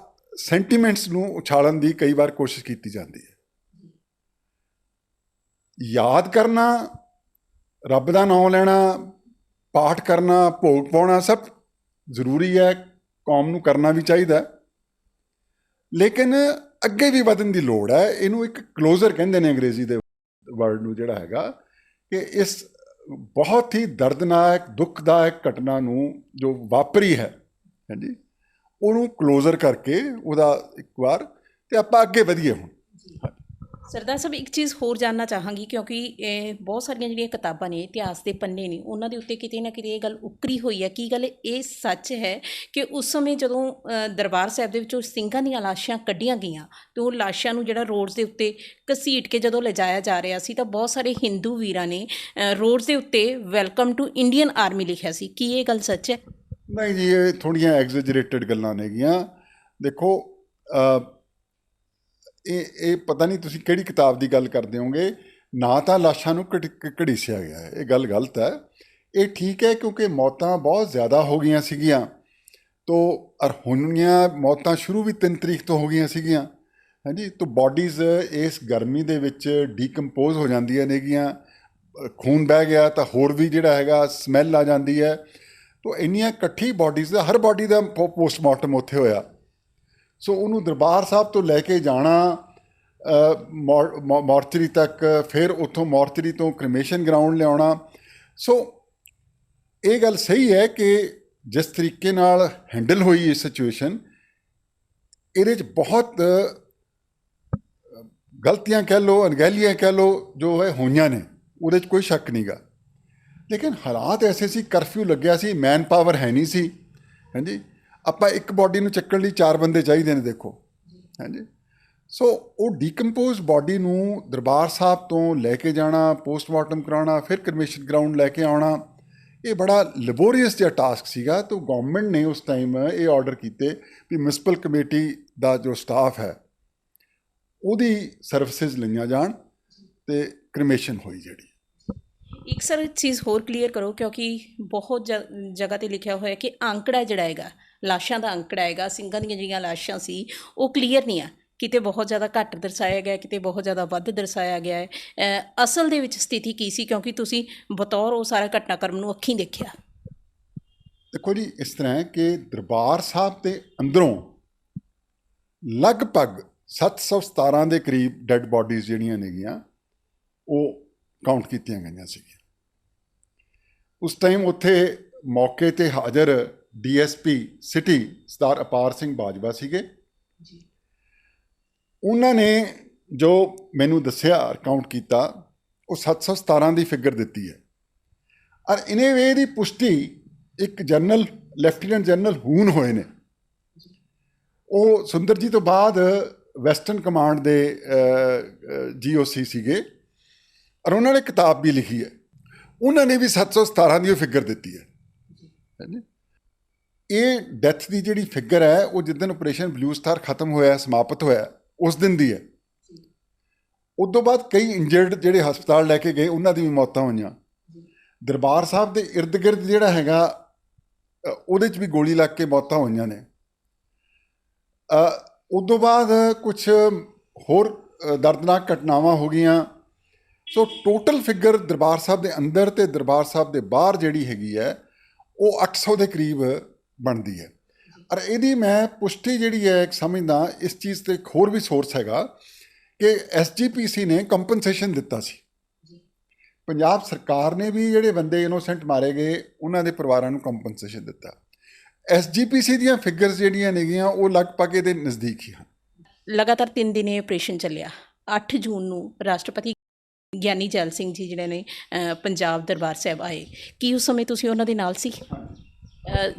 ਸੈਂਟੀਮੈਂਟਸ ਨੂੰ ਉਛਾਲਣ ਦੀ ਕਈ ਵਾਰ ਕੋਸ਼ਿਸ਼ ਕੀਤੀ ਜਾਂਦੀ ਹੈ। ਯਾਦ ਕਰਨਾ, ਰੱਬ ਦਾ ਨਾਮ ਲੈਣਾ, ਪਾਠ ਕਰਨਾ, ਭੋਗ ਪਾਉਣਾ ਸਭ ਜ਼ਰੂਰੀ ਹੈ, ਕੌਮ ਨੂੰ ਕਰਨਾ ਵੀ ਚਾਹੀਦਾ, ਲੇਕਿਨ ਅੱਗੇ ਵੀ ਵਧਣ ਦੀ ਲੋੜ ਹੈ। ਇਹਨੂੰ ਇੱਕ ਕਲੋਜ਼ਰ ਕਹਿੰਦੇ ਨੇ ਅੰਗਰੇਜ਼ੀ ਦੇ ਵਰਡ ਨੂੰ ਜਿਹੜਾ ਹੈਗਾ, ਕਿ ਇਸ ਬਹੁਤ ਹੀ ਦਰਦਨਾਕ ਦੁਖਦਾਇਕ ਘਟਨਾ ਨੂੰ ਜੋ ਵਾਪਰੀ ਹੈ, ਹਾਂਜੀ, ਉਹਨੂੰ ਕਲੋਜ਼ਰ ਕਰਕੇ ਉਹਦਾ ਇੱਕ ਵਾਰ, ਅਤੇ ਆਪਾਂ ਅੱਗੇ ਵਧੀਏ। ਹੁਣ ਸਰਦਾਰ ਸਾਹਿਬ, ਇੱਕ ਚੀਜ਼ ਹੋਰ ਜਾਣਨਾ ਚਾਹਾਂਗੀ, ਕਿਉਂਕਿ ਇਹ ਬਹੁਤ ਸਾਰੀਆਂ ਜਿਹੜੀਆਂ ਕਿਤਾਬਾਂ ਨੇ, ਇਤਿਹਾਸ ਦੇ ਪੰਨੇ ਨੇ, ਉਹਨਾਂ ਦੇ ਉੱਤੇ ਕਿਤੇ ਨਾ ਕਿਤੇ ਇਹ ਗੱਲ ਉਕਰੀ ਹੋਈ ਹੈ। ਕੀ ਗੱਲ ਇਹ ਸੱਚ ਹੈ ਕਿ ਉਸ ਸਮੇਂ ਜਦੋਂ ਦਰਬਾਰ ਸਾਹਿਬ ਦੇ ਵਿੱਚੋਂ ਸਿੰਘਾਂ ਦੀਆਂ ਲਾਸ਼ਾਂ ਕੱਢੀਆਂ ਗਈਆਂ ਅਤੇ ਉਹ ਲਾਸ਼ਾਂ ਨੂੰ ਜਿਹੜਾ ਰੋਡਸ ਦੇ ਉੱਤੇ ਘਸੀਟ ਕੇ ਜਦੋਂ ਲਿਜਾਇਆ ਜਾ ਰਿਹਾ ਸੀ, ਤਾਂ ਬਹੁਤ ਸਾਰੇ ਹਿੰਦੂ ਵੀਰਾਂ ਨੇ ਰੋਡਸ ਦੇ ਉੱਤੇ ਵੈਲਕਮ ਟੂ ਇੰਡੀਅਨ ਆਰਮੀ ਲਿਖਿਆ ਸੀ? ਕੀ ਇਹ ਗੱਲ ਸੱਚ ਹੈ? ਨਹੀਂ ਜੀ, ਇਹ ਥੋੜ੍ਹੀਆਂ ਐਗਜ਼ੈਜਰੇਟਡ ਗੱਲਾਂ ਨੇਗੀਆਂ। ਦੇਖੋ, ਇਹ ਪਤਾ ਨਹੀਂ ਤੁਸੀਂ ਕਿਹੜੀ ਕਿਤਾਬ ਦੀ ਗੱਲ ਕਰਦੇ ਹੋਗੇ। ਨਾ ਤਾਂ ਲਾਸ਼ਾਂ ਨੂੰ ਘੜੀਸਿਆ ਗਿਆ ਹੈ, ਇਹ ਗੱਲ ਗਲਤ ਹੈ। ਇਹ ਠੀਕ ਹੈ ਕਿਉਂਕਿ ਮੌਤਾਂ ਬਹੁਤ ਜ਼ਿਆਦਾ ਹੋ ਗਈਆਂ ਸੀਗੀਆਂ, ਤੋ ਔਰ ਹੋਣੀਆਂ ਮੌਤਾਂ ਸ਼ੁਰੂ ਵੀ 3 ਤਰੀਕ ਤੋਂ ਹੋ ਗਈਆਂ ਸੀਗੀਆਂ, ਹਾਂਜੀ। ਤੋ ਬਾਡੀਜ਼ ਇਸ ਗਰਮੀ ਦੇ ਵਿੱਚ ਡੀਕੰਪੋਜ਼ ਹੋ ਜਾਂਦੀਆਂ ਨੇਗੀਆਂ, ਖੂਨ ਬਹਿ ਗਿਆ ਤਾਂ ਹੋਰ ਵੀ ਜਿਹੜਾ ਹੈਗਾ ਸਮੈਲ ਆ ਜਾਂਦੀ ਹੈ। ਤੋ ਇੰਨੀਆਂ ਇਕੱਠੀ ਬਾਡੀਜ਼ ਦਾ, ਹਰ ਬਾਡੀ ਦਾ ਪੋਸਟਮਾਰਟਮ ਉੱਥੇ ਹੋਇਆ। ਸੋ ਉਹਨੂੰ ਦਰਬਾਰ ਸਾਹਿਬ ਤੋਂ ਲੈ ਕੇ ਜਾਣਾ ਮੋਰਚਰੀ ਤੱਕ, ਫਿਰ ਉੱਥੋਂ ਮੋਰਚਰੀ ਤੋਂ ਕ੍ਰਿਮੇਸ਼ਨ ਗਰਾਊਂਡ ਲਿਆਉਣਾ। ਸੋ ਇਹ ਗੱਲ ਸਹੀ ਹੈ ਕਿ ਜਿਸ ਤਰੀਕੇ ਨਾਲ ਹੈਂਡਲ ਹੋਈ ਇਹ ਸਿਚੁਏਸ਼ਨ, ਇਹਦੇ 'ਚ ਬਹੁਤ ਗਲਤੀਆਂ ਕਹਿ ਲਓ, ਅਣਗਹਿਲੀਆਂ ਕਹਿ ਲਓ, ਜੋ ਹੈ ਹੋਈਆਂ ਨੇ, ਉਹਦੇ 'ਚ ਕੋਈ ਸ਼ੱਕ ਨਹੀਂ ਗਾ। ਲੇਕਿਨ ਹਾਲਾਤ ਐਸੇ ਸੀ, ਕਰਫਿਊ ਲੱਗਿਆ ਸੀ, ਮੈਨ ਪਾਵਰ ਹੈ ਨਹੀਂ ਸੀ, ਹਾਂਜੀ। ਆਪਾਂ ਇੱਕ ਬਾਡੀ ਨੂੰ ਚੱਕਣ ਲਈ 4 ਬੰਦੇ ਚਾਹੀਦੇ ਨੇ, ਦੇਖੋ, ਹਾਂਜੀ। ਸੋ ਉਹ ਡੀਕੰਪੋਜ਼ ਬਾਡੀ ਨੂੰ ਦਰਬਾਰ ਸਾਹਿਬ ਤੋਂ ਲੈ ਕੇ ਜਾਣਾ, ਪੋਸਟਮਾਰਟਮ ਕਰਾਉਣਾ, ਫਿਰ ਕ੍ਰਿਮੇਸ਼ਨ ਗਰਾਊਂਡ ਲੈ ਕੇ ਆਉਣਾ, ਇਹ ਬੜਾ ਲੈਬੋਰੀਅਸ ਜਿਹਾ ਟਾਸਕ ਸੀਗਾ। ਤਾਂ ਗਵਰਨਮੈਂਟ ਨੇ ਉਸ ਟਾਈਮ ਇਹ ਆਰਡਰ ਕੀਤੇ ਵੀ ਮਿਊਨਿਸਪਲ ਕਮੇਟੀ ਦਾ ਜੋ ਸਟਾਫ ਹੈ ਉਹਦੀ ਸਰਵਿਸਿਜ਼ ਲਈਆਂ ਜਾਣ ਤੇ ਕ੍ਰਿਮੇਸ਼ਨ ਹੋਈ ਜਿਹੜੀ। ਇੱਕ ਸਰ ਚੀਜ਼ ਹੋਰ ਕਲੀਅਰ ਕਰੋ, ਕਿਉਂਕਿ ਬਹੁਤ ਜਗ੍ਹਾ ਤੇ ਲਿਖਿਆ ਹੋਇਆ ਕਿ ਅੰਕੜਾ ਜਿਹੜਾ ਹੈਗਾ, ਲਾਸ਼ਾਂ ਦਾ ਅੰਕੜਾ ਹੈਗਾ, ਸਿੰਘਾਂ ਦੀਆਂ ਜਿਹੜੀਆਂ ਲਾਸ਼ਾਂ ਸੀ ਉਹ ਕਲੀਅਰ ਨਹੀਂ ਆ, ਕਿਤੇ ਬਹੁਤ ਜ਼ਿਆਦਾ ਘੱਟ ਦਰਸਾਇਆ ਗਿਆ, ਕਿਤੇ ਬਹੁਤ ਜ਼ਿਆਦਾ ਵੱਧ ਦਰਸਾਇਆ ਗਿਆ ਹੈ। ਅਸਲ ਦੇ ਵਿੱਚ ਸਥਿਤੀ ਕੀ ਸੀ, ਕਿਉਂਕਿ ਤੁਸੀਂ ਬਤੌਰ ਉਹ ਸਾਰਾ ਘਟਨਾਕ੍ਰਮ ਨੂੰ ਅੱਖੀਂ ਦੇਖਿਆ? ਦੇਖੋ ਜੀ, ਇਸ ਤਰ੍ਹਾਂ ਹੈ ਕਿ ਦਰਬਾਰ ਸਾਹਿਬ ਦੇ ਅੰਦਰੋਂ ਲਗਭਗ 717 ਦੇ ਕਰੀਬ ਡੈੱਡ ਬਾਡੀਜ਼ ਜਿਹੜੀਆਂ ਨੇਗੀਆਂ ਉਹ ਕਾਊਂਟ ਕੀਤੀਆਂ ਗਈਆਂ ਸੀਗੀਆਂ। ਉਸ ਟਾਈਮ ਉੱਥੇ ਮੌਕੇ 'ਤੇ ਹਾਜ਼ਰ ਡੀਐਸਪੀ ਸਿਟੀ ਸਰਦਾਰ ਅਪਾਰ ਸਿੰਘ ਬਾਜਵਾ ਸੀਗੇ। ਉਹਨਾਂ ਨੇ ਜੋ ਮੈਨੂੰ ਦੱਸਿਆ, ਕਾਊਂਟ ਕੀਤਾ, ਉਹ 717 ਦੀ ਫਿਗਰ ਦਿੱਤੀ ਹੈ। ਔਰ ਇਹਦੀ ਪੁਸ਼ਟੀ ਇੱਕ ਜਨਰਲ, ਲੈਫਟੀਨੈਂਟ ਜਨਰਲ ਹੂਨ ਹੋਏ ਨੇ। ਉਹ ਸੁੰਦਰ ਜੀ ਤੋਂ ਬਾਅਦ ਵੈਸਟਰਨ ਕਮਾਂਡ ਦੇ GOC ਸੀਗੇ, ਔਰ ਉਹਨਾਂ ਨੇ ਕਿਤਾਬ ਵੀ ਲਿਖੀ ਹੈ। ਉਹਨਾਂ ਨੇ ਵੀ 717 ਦੀ ਉਹ ਫਿਗਰ ਦਿੱਤੀ ਹੈ। ਇਹ ਡੈਥ ਦੀ ਜਿਹੜੀ ਫਿਗਰ ਹੈ ਉਹ ਜਿੱਦਣ ਆਪਰੇਸ਼ਨ ਬਲੂ ਸਟਾਰ ਖਤਮ ਹੋਇਆ, ਸਮਾਪਤ ਹੋਇਆ, ਉਸ ਦਿਨ ਦੀ ਹੈ। ਉਸ ਤੋਂ ਬਾਅਦ ਕਈ ਇੰਜਰਡ ਜਿਹੜੇ ਹਸਪਤਾਲ ਲੈ ਕੇ ਗਏ ਉਹਨਾਂ ਦੀ ਵੀ ਮੌਤਾਂ ਹੋਈਆਂ। ਦਰਬਾਰ ਸਾਹਿਬ ਦੇ ਇਰਦ ਗਿਰਦ ਜਿਹੜਾ ਹੈਗਾ ਉਹਦੇ 'ਚ ਵੀ ਗੋਲੀ ਲੱਗ ਕੇ ਮੌਤਾਂ ਹੋਈਆਂ ਨੇ। ਉਸ ਤੋਂ ਬਾਅਦ ਕੁਛ ਹੋਰ ਦਰਦਨਾਕ ਘਟਨਾਵਾਂ ਹੋ ਗਈਆਂ। ਸੋ ਟੋਟਲ ਫਿਗਰ ਦਰਬਾਰ ਸਾਹਿਬ ਦੇ ਅੰਦਰ ਤੇ ਦਰਬਾਰ ਸਾਹਿਬ ਦੇ ਬਾਹਰ ਜਿਹੜੀ ਹੈਗੀ ਹੈ ਉਹ 800 ਦੇ ਕਰੀਬ ਬਣਦੀ ਹੈ। ਔਰ ਇਹਦੀ ਮੈਂ ਪੁਸ਼ਟੀ ਜਿਹੜੀ ਹੈ ਸਮਝਦਾ ਇਸ ਚੀਜ਼ 'ਤੇ ਇੱਕ ਹੋਰ ਵੀ ਸੋਰਸ ਹੈਗਾ ਕਿ SGPC ਨੇ ਕੰਪਨਸੇਸ਼ਨ ਦਿੱਤਾ ਸੀ। ਪੰਜਾਬ ਸਰਕਾਰ ਨੇ ਵੀ ਜਿਹੜੇ ਬੰਦੇ ਇਨੋਸੈਂਟ ਮਾਰੇ ਗਏ ਉਹਨਾਂ ਦੇ ਪਰਿਵਾਰਾਂ ਨੂੰ ਕੰਪਨਸੇਸ਼ਨ ਦਿੱਤਾ। SGPC ਦੀਆਂ ਫਿਗਰਸ ਜਿਹੜੀਆਂ ਨੇਗੀਆਂ ਉਹ ਲਗਭਗ ਇਹਦੇ ਨਜ਼ਦੀਕ ਹੀ ਹਨ। ਲਗਾਤਾਰ 3 ਦਿਨ ਇਹ ਆਪਰੇਸ਼ਨ ਚੱਲਿਆ। 8 ਜੂਨ ਨੂੰ ਰਾਸ਼ਟਰਪਤੀ ਗਿਆਨੀ ਜੈਲ ਸਿੰਘ ਜੀ ਜਿਹੜੇ ਨੇ ਪੰਜਾਬ ਦਰਬਾਰ ਸਾਹਿਬ ਆਏ। ਕੀ ਉਸ ਸਮੇਂ ਤੁਸੀਂ ਉਹਨਾਂ ਦੇ ਨਾਲ ਸੀ?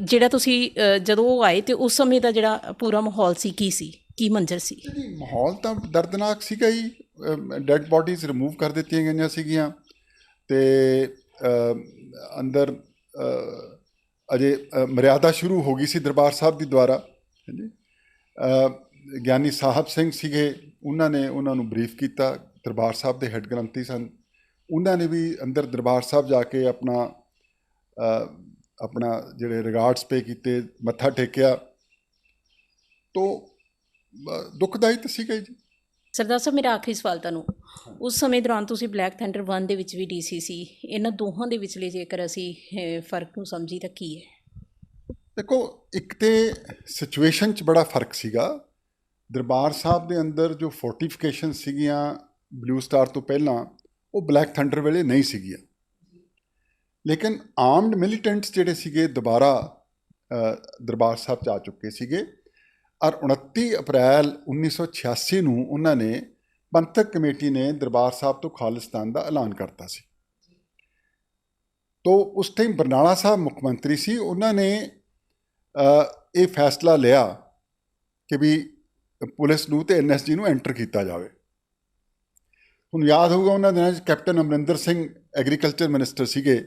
ਜਿਹੜਾ ਤੁਸੀਂ ਜਦੋਂ ਉਹ ਆਏ ਤੇ ਉਸ ਸਮੇਂ ਦਾ ਜਿਹੜਾ ਪੂਰਾ ਮਾਹੌਲ ਸੀ, ਕੀ ਸੀ, ਕੀ ਮੰਜ਼ਰ ਸੀ? ਮਾਹੌਲ ਤਾਂ ਦਰਦਨਾਕ ਸੀਗਾ ਹੀ। ਡੈਡ ਬਾਡੀਜ਼ ਰਿਮੂਵ ਕਰ ਦਿੱਤੀਆਂ ਗਈਆਂ ਸੀਗੀਆਂ ਤੇ ਅੰਦਰ ਅਜੇ ਮਰਿਆਦਾ ਸ਼ੁਰੂ ਹੋ ਗਈ ਸੀ ਦਰਬਾਰ ਸਾਹਿਬ ਦੀ ਦੁਆਰਾ। ਹਾਂਜੀ, ਗਿਆਨੀ ਸਾਹਿਬ ਸਿੰਘ ਸੀਗੇ, ਉਹਨਾਂ ਨੇ ਉਹਨਾਂ ਨੂੰ ਬਰੀਫ ਕੀਤਾ। ਦਰਬਾਰ ਸਾਹਿਬ ਦੇ ਹੈੱਡ ਗ੍ਰੰਥੀ ਸਨ, ਉਹਨਾਂ ਨੇ ਵੀ ਅੰਦਰ ਦਰਬਾਰ ਸਾਹਿਬ ਜਾ ਕੇ ਆਪਣਾ ਜਿਹੜੇ ਰਿਗਾਰਡਸ ਪੇ ਕੀਤੇ, ਮੱਥਾ ਟੇਕਿਆ। ਤੋ ਦੁਖਦਾਈ ਤਾਂ ਸੀਗਾ ਜੀ। ਸਰਦਾਰ ਸਾਹਿਬ, ਮੇਰਾ ਆਖਰੀ ਸਵਾਲ ਤੁਹਾਨੂੰ, ਉਸ ਸਮੇਂ ਦੌਰਾਨ ਤੁਸੀਂ ਬਲੈਕ ਥੰਡਰ 1 ਦੇ ਵਿੱਚ ਵੀ DC ਸੀ, ਇਹਨਾਂ ਦੋਹਾਂ ਦੇ ਵਿਚਲੇ ਜੇਕਰ ਅਸੀਂ ਫਰਕ ਨੂੰ ਸਮਝੀ ਤਾਂ ਕੀ ਹੈ? ਦੇਖੋ, ਇੱਕ ਤੇ ਸਿਚੁਏਸ਼ਨ 'ਚ ਬੜਾ ਫਰਕ ਸੀਗਾ। ਦਰਬਾਰ ਸਾਹਿਬ ਦੇ ਅੰਦਰ ਜੋ ਫੋਰਟੀਫਿਕੇਸ਼ਨ ਸੀਗੀਆਂ ਬਲੂ ਸਟਾਰ ਤੋਂ ਪਹਿਲਾਂ, ਉਹ ਬਲੈਕ ਥੰਡਰ ਵੇਲੇ ਨਹੀਂ ਸੀਗੀਆਂ। ਲੇਕਿਨ ਆਰਮਡ ਮਿਲੀਟੈਂਟਸ ਜਿਹੜੇ ਸੀਗੇ ਦੁਬਾਰਾ ਦਰਬਾਰ ਸਾਹਿਬ 'ਚ ਆ ਚੁੱਕੇ ਸੀਗੇ। ਔਰ 29 ਅਪ੍ਰੈਲ 1986 ਨੂੰ ਉਹਨਾਂ ਨੇ ਪੰਥਕ ਕਮੇਟੀ ਨੇ ਦਰਬਾਰ ਸਾਹਿਬ ਤੋਂ ਖਾਲਿਸਤਾਨ ਦਾ ਐਲਾਨ ਕਰਤਾ ਸੀ। ਤੋ ਉਸ ਟਾਈਮ ਬਰਨਾਲਾ ਸਾਹਿਬ ਮੁੱਖ ਮੰਤਰੀ ਸੀ, ਉਹਨਾਂ ਨੇ ਇਹ ਫੈਸਲਾ ਲਿਆ ਕਿ ਵੀ ਪੁਲਿਸ ਨੂੰ ਤੇ NSG ਨੂੰ ਐਂਟਰ ਕੀਤਾ ਜਾਵੇ। ਹੁਣ ਯਾਦ ਹੋਊਗਾ ਉਹਨਾਂ ਦਿਨਾਂ 'ਚ captain Amarinder Singh agriculture minister ਸੀਗੇ,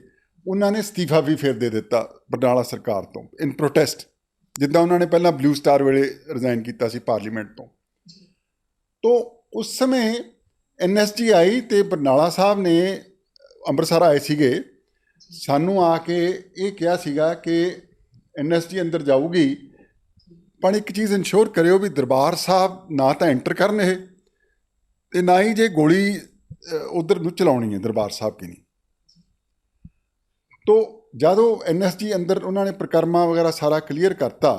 ਉਹਨਾਂ ਨੇ ਅਸਤੀਫਾ ਵੀ ਫਿਰ ਦੇ ਦਿੱਤਾ ਬਰਨਾਲਾ ਸਰਕਾਰ ਤੋਂ ਇਨ ਪ੍ਰੋਟੈਸਟ, ਜਿੱਦਾਂ ਉਹਨਾਂ ਨੇ ਪਹਿਲਾਂ ਬਲੂ ਸਟਾਰ ਵੇਲੇ ਰਿਜ਼ਾਈਨ ਕੀਤਾ ਸੀ ਪਾਰਲੀਮੈਂਟ ਤੋਂ। ਤੋ ਉਸ ਸਮੇਂ NSG ਆਈ ਤੇ ਬਰਨਾਲਾ ਸਾਹਿਬ ਨੇ, ਅੰਮ੍ਰਿਤਸਰ ਆਏ ਸੀਗੇ, ਸਾਨੂੰ ਆ ਕੇ ਇਹ ਕਿਹਾ ਸੀਗਾ ਕਿ NSG ਅੰਦਰ ਜਾਊਗੀ, ਪਰ ਇੱਕ ਚੀਜ਼ ਇਨਸ਼ੋਰ ਕਰਿਓ ਵੀ ਦਰਬਾਰ ਸਾਹਿਬ ਨਾ ਤਾਂ ਐਂਟਰ ਕਰਨ ਇਹ, ਤੇ ਨਾ ਹੀ ਜੇ ਗੋਲੀ ਉਧਰ ਨੂੰ ਚਲਾਉਣੀ ਹੈ ਦਰਬਾਰ ਸਾਹਿਬ ਕੀ ਨਹੀਂ। ਤੋ ਜਦੋਂ NSG ਅੰਦਰ ਉਹਨਾਂ ਨੇ ਪ੍ਰਕਰਮਾ ਵਗੈਰਾ ਸਾਰਾ ਕਲੀਅਰ ਕਰਤਾ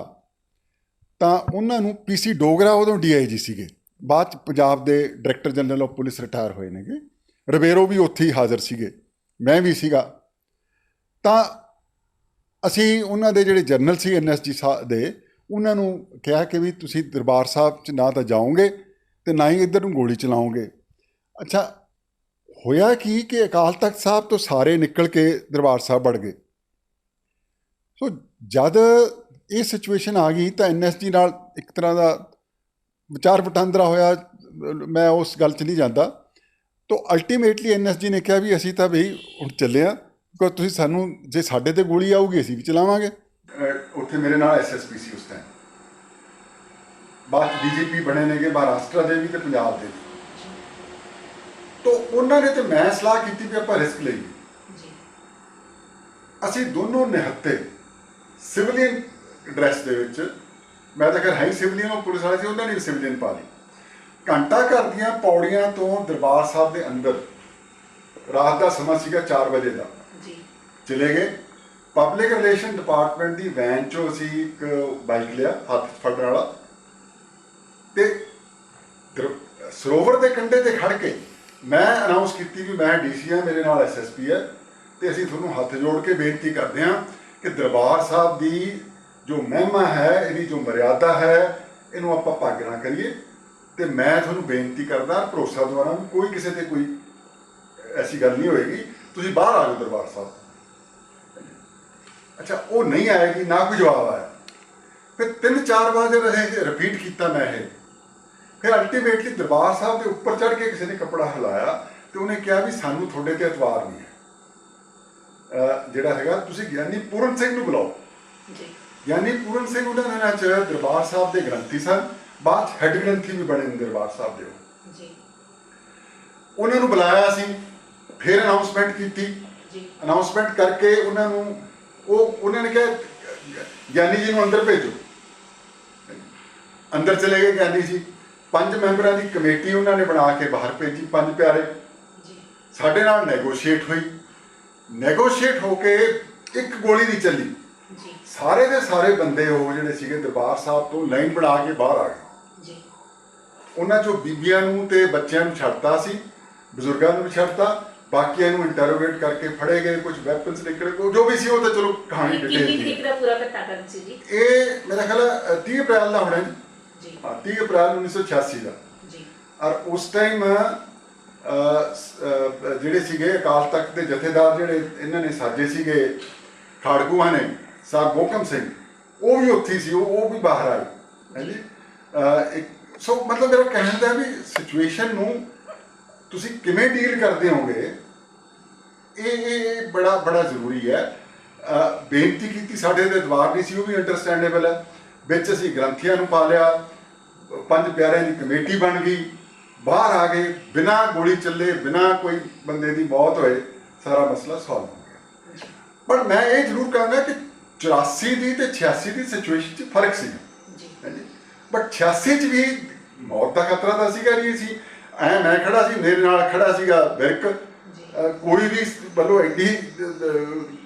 ਤਾਂ ਉਹਨਾਂ ਨੂੰ PC ਡੋਗਰਾ, ਉਦੋਂ DIG ਸੀਗੇ, ਬਾਅਦ 'ਚ ਪੰਜਾਬ ਦੇ director general of police retire ਹੋਏ ਨੇਗੇ, ਰਵੇਰੋ ਵੀ ਉੱਥੇ ਹੀ ਹਾਜ਼ਰ ਸੀਗੇ, ਮੈਂ ਵੀ ਸੀਗਾ। ਤਾਂ ਅਸੀਂ ਉਹਨਾਂ ਦੇ ਜਿਹੜੇ ਜਨਰਲ ਸੀ NSG ਦੇ, ਉਹਨਾਂ ਨੂੰ ਕਿਹਾ ਕਿ ਵੀ ਤੁਸੀਂ ਦਰਬਾਰ ਸਾਹਿਬ 'ਚ ਨਾ ਤਾਂ ਜਾਓਗੇ ਅਤੇ ਨਾ ਹੀ ਇੱਧਰ ਨੂੰ ਗੋਲੀ ਚਲਾਓਗੇ। ਅੱਛਾ, ਹੋਇਆ ਕੀ ਕਿ ਅਕਾਲ ਤਖਤ ਸਾਹਿਬ ਤੋਂ ਸਾਰੇ ਨਿਕਲ ਕੇ ਦਰਬਾਰ ਸਾਹਿਬ ਵੜ ਗਏ। ਸੋ ਜਦ ਇਹ ਸਿਚੁਏਸ਼ਨ ਆ ਗਈ ਤਾਂ NSG ਨਾਲ ਇੱਕ ਤਰ੍ਹਾਂ ਦਾ ਵਿਚਾਰ ਵਟਾਂਦਰਾ ਹੋਇਆ, ਮੈਂ ਉਸ ਗੱਲ 'ਚ ਨਹੀਂ ਜਾਂਦਾ। ਤੋ ਅਲਟੀਮੇਟਲੀ NSG ਨੇ ਕਿਹਾ ਵੀ ਅਸੀਂ ਤਾਂ ਬਈ ਹੁਣ ਚੱਲੇ ਹਾਂ, ਕਿਉਂਕਿ ਤੁਸੀਂ ਸਾਨੂੰ ਜੇ ਸਾਡੇ ਤੇ ਗੋਲੀ ਆਊਗੀ ਅਸੀਂ ਵੀ ਚਲਾਵਾਂਗੇ। ਉੱਥੇ ਮੇਰੇ ਨਾਲ SSP ਸੀ ਉਸ ਟਾਈਮ, ਬਾਅਦ DGP ਬਣੇ ਨੇਗੇ ਮਹਾਰਾਸ਼ਟਰ ਦੇ ਵੀ ਤੇ ਪੰਜਾਬ ਦੇ ਵੀ। ਤੋ ਉਹਨਾਂ ਨੇ ਤੇ ਮੈਂ ਸਲਾਹ ਕੀਤੀ ਵੀ ਆਪਾਂ ਰਿਸਕ ਲਈਏ। ਅਸੀਂ ਦੋਨੋਂ ਨਿਹੱਤੇ ਸਿਵਲੀਅਨ ਡਰੈਸ ਦੇ ਵਿੱਚ, ਮੈਂ ਤਾਂ ਖੈਰ ਹੈ ਹੀ ਸਿਵਲੀਅਨ, ਉਹ ਪੁਲਿਸ ਵਾਲੇ ਸੀ, ਉਹਨਾਂ ਨੇ ਵੀ ਸਿਵਲੀਅਨ ਪਾ ਲਈ। ਘੰਟਾ ਘਰ ਦੀਆਂ ਪੌੜੀਆਂ ਤੋਂ ਦਰਬਾਰ ਸਾਹਿਬ ਦੇ ਅੰਦਰ, ਰਾਤ ਦਾ ਸਮਾਂ ਸੀਗਾ 4 ਵਜੇ ਦਾ, ਚਲੇ ਗਏ। ਪਬਲਿਕ ਰਿਲੇਸ਼ਨ ਡਿਪਾਰਟਮੈਂਟ ਦੀ ਵੈਨ 'ਚੋਂ ਅਸੀਂ ਇੱਕ ਬਾਈਕ ਲਿਆ ਹੱਥ 'ਚ ਫੜਨ ਵਾਲਾ, ਤੇ ਸਰੋਵਰ ਦੇ ਕੰਢੇ ਤੇ ਖੜ ਕੇ ਮੈਂ ਅਨਾਉਂਸ ਕੀਤੀ ਵੀ ਮੈਂ DC ਹਾਂ, ਮੇਰੇ ਨਾਲ SSP ਹੈ, ਤੇ ਅਸੀਂ ਤੁਹਾਨੂੰ ਹੱਥ ਜੋੜ ਕੇ ਬੇਨਤੀ ਕਰਦੇ ਹਾਂ ਕਿ ਦਰਬਾਰ ਸਾਹਿਬ ਦੀ ਜੋ ਮਹਿਮਾ ਹੈ, ਇਹਦੀ ਜੋ ਮਰਿਆਦਾ ਹੈ, ਇਹਨੂੰ ਆਪਾਂ ਭੰਗ ਨਾ ਕਰੀਏ। ਤੇ ਮੈਂ ਤੁਹਾਨੂੰ ਬੇਨਤੀ ਕਰਦਾ, ਭਰੋਸਾ ਦਵਾਉਣਾ ਵੀ ਕੋਈ ਕਿਸੇ ਤੇ ਕੋਈ ਐਸੀ ਗੱਲ ਨਹੀਂ ਹੋਏਗੀ, ਤੁਸੀਂ ਬਾਹਰ ਆ ਜਾਓ ਦਰਬਾਰ ਸਾਹਿਬ। ਅੱਛਾ, ਉਹ ਨਹੀਂ ਆਏਗੀ, ਨਾ ਕੋਈ ਜਵਾਬ ਆਇਆ। ਫਿਰ 3-4 ਵਾਰ ਜਦ ਇਹ ਰਿਪੀਟ ਕੀਤਾ ਮੈਂ ਇਹ, ਫਿਰ ਅਲਟੀਮੇਟਲੀ ਦਰਬਾਰ ਸਾਹਿਬ ਦੇ ਉੱਪਰ ਚੜ੍ਹ ਕੇ ਕਿਸੇ ਨੇ ਕੱਪੜਾ ਹਿਲਾਇਆ ਤੇ ਉਹਨੇ ਕਿਹਾ ਵੀ ਸਾਨੂੰ ਤੁਹਾਡੇ ਤੇ ਇਤਬਾਰ ਨਹੀਂ ਹੈ। ਜਿਹੜਾ ਹੈਗਾ ਤੁਸੀਂ ਗਿਆਨੀ ਪੂਰਨ ਸਿੰਘ ਨੂੰ ਬੁਲਾਓ। ਗਿਆਨੀ ਪੂਰਨ ਸਿੰਘ ਉਹਨਾਂ ਦਿਨਾਂ 'ਚ ਦਰਬਾਰ ਸਾਹਿਬ ਦੇ ਗ੍ਰੰਥੀ ਸਨ, ਬਾਅਦ 'ਚ ਹੈੱਡ ਗ੍ਰੰਥੀ ਵੀ ਬਣੇ ਨੇ ਦਰਬਾਰ ਸਾਹਿਬ ਦੇ। ਉਹਨਾਂ ਨੂੰ ਬੁਲਾਇਆ ਅਸੀਂ, ਫਿਰ ਅਨਾਉਂਸਮੈਂਟ ਕੀਤੀ। ਅਨਾਉਂਸਮੈਂਟ ਕਰਕੇ ਉਹਨਾਂ ਨੇ ਕਿਹਾ ਗਿਆਨੀ ਜੀ ਨੂੰ ਅੰਦਰ ਭੇਜੋ। ਅੰਦਰ ਚਲੇ ਗਏ ਗਿਆਨੀ ਜੀ। 5 ਮੈਂਬਰਾਂ ਦੀ ਕਮੇਟੀ ਉਹਨਾਂ ਨੇ ਬਣਾ ਕੇ ਬਾਹਰ ਭੇਜੀ, 5 ਪਿਆਰੇ। ਸਾਡੇ ਨਾਲ ਨੈਗੋਸ਼ੀਏਟ ਹੋਈ, ਨੈਗੋਸ਼ੀਏਟ ਹੋ ਕੇ ਇੱਕ ਗੋਲੀ ਨਹੀਂ ਚੱਲੀ। ਸਾਰੇ ਦੇ ਸਾਰੇ ਬੰਦੇ ਉਹ ਜਿਹੜੇ ਸੀਗੇ ਦਰਬਾਰ ਸਾਹਿਬ ਤੋਂ ਲਾਈਨ ਬਣਾ ਕੇ ਬਾਹਰ ਆ ਗਏ। ਉਹਨਾਂ 'ਚੋਂ ਬੀਬੀਆਂ ਨੂੰ ਤੇ ਬੱਚਿਆਂ ਨੂੰ ਛੱਡਤਾ ਸੀ, ਬਜ਼ੁਰਗਾਂ ਨੂੰ ਵੀ ਛੱਡਤਾ, ਬਾਕੀਆਂ ਨੂੰ ਇੰਟਰੋਗੇਟ ਕਰਕੇ ਫੜੇ ਗਏ। ਕੁਝ ਵੈਪਨਸ ਨਿਕਲੇ, ਜੋ ਵੀ ਸੀ ਉਹ ਤਾਂ ਚਲੋ ਕਹਾਣੀ ਡਿਟੇਲ ਦੀ ਹੈ। ਪੂਰਾ ਘਟਨਾਕ੍ਰਮ ਸੀ ਜੀ ਇਹ ਮੇਰਾ ਖਿਆਲ 30 ਅਪ੍ਰੈਲ ਦਾ ਹੋਣਾ ਜੀ। ਹਾਂ, 30 ਅਪ੍ਰੈਲ 1986 ਦਾ। ਔਰ ਉਸ ਟਾਈਮ ਜਿਹੜੇ ਸੀਗੇ ਅਕਾਲ ਤਖਤ ਦੇ ਜਥੇਦਾਰ, ਜਿਹੜੇ ਇਹਨਾਂ ਨੇ ਸਾਜੇ ਸੀਗੇ ਖਾੜਕੂਆਂ ਨੇ, ਸਾਹਿਬ ਮੋਹਕਮ ਸਿੰਘ, ਉਹ ਵੀ ਉੱਥੇ ਸੀ, ਉਹ ਵੀ ਬਾਹਰ ਆਏ। ਹਾਂਜੀ, ਸੋ ਮਤਲਬ ਮੇਰਾ ਕਹਿਣ ਦਾ ਵੀ ਸਿਚੁਏਸ਼ਨ ਨੂੰ ਤੁਸੀਂ ਕਿਵੇਂ ਡੀਲ ਕਰਦੇ ਹੋਗੇ, ਇਹ ਬੜਾ ਜ਼ਰੂਰੀ ਹੈ। ਬੇਨਤੀ ਕੀਤੀ, ਸਾਡੇ ਦੇ ਦਬਾਅ ਨਹੀਂ ਸੀ, ਉਹ ਵੀ ਅੰਡਰਸਟੈਂਡੇਬਲ ਹੈ। ਵਿੱਚ ਅਸੀਂ ਗ੍ਰੰਥੀਆਂ ਨੂੰ ਪਾ ਲਿਆ, 5 ਪਿਆਰਿਆਂ ਦੀ ਕਮੇਟੀ ਬਣ ਗਈ, ਬਾਹਰ ਆ ਗਏ, ਬਿਨਾਂ ਗੋਲੀ ਚੱਲੇ, ਬਿਨਾਂ ਕੋਈ ਬੰਦੇ ਦੀ ਮੌਤ ਹੋਏ, ਸਾਰਾ ਮਸਲਾ ਸੋਲਵ ਹੋ ਗਿਆ। ਪਰ ਮੈਂ ਇਹ ਜ਼ਰੂਰ ਕਹਾਂਗਾ ਕਿ 84 ਦੀ ਤੇ 86 ਦੀ ਸਿਚੁਏਸ਼ਨ 'ਚ ਫਰਕ ਸੀ। ਹਾਂਜੀ, ਬਟ 86 'ਚ ਵੀ ਮੌਤ ਦਾ ਖਤਰਾ ਤਾਂ ਸੀਗਾ ਜੀ। ਸੀ ਮੈਂ ਖੜਾ ਸੀ, ਮੇਰੇ ਨਾਲ ਖੜਾ ਸੀਗਾ ਬਿਰਕ, ਕੋਈ ਵੀ ਵੱਲੋਂ ਐਡੀ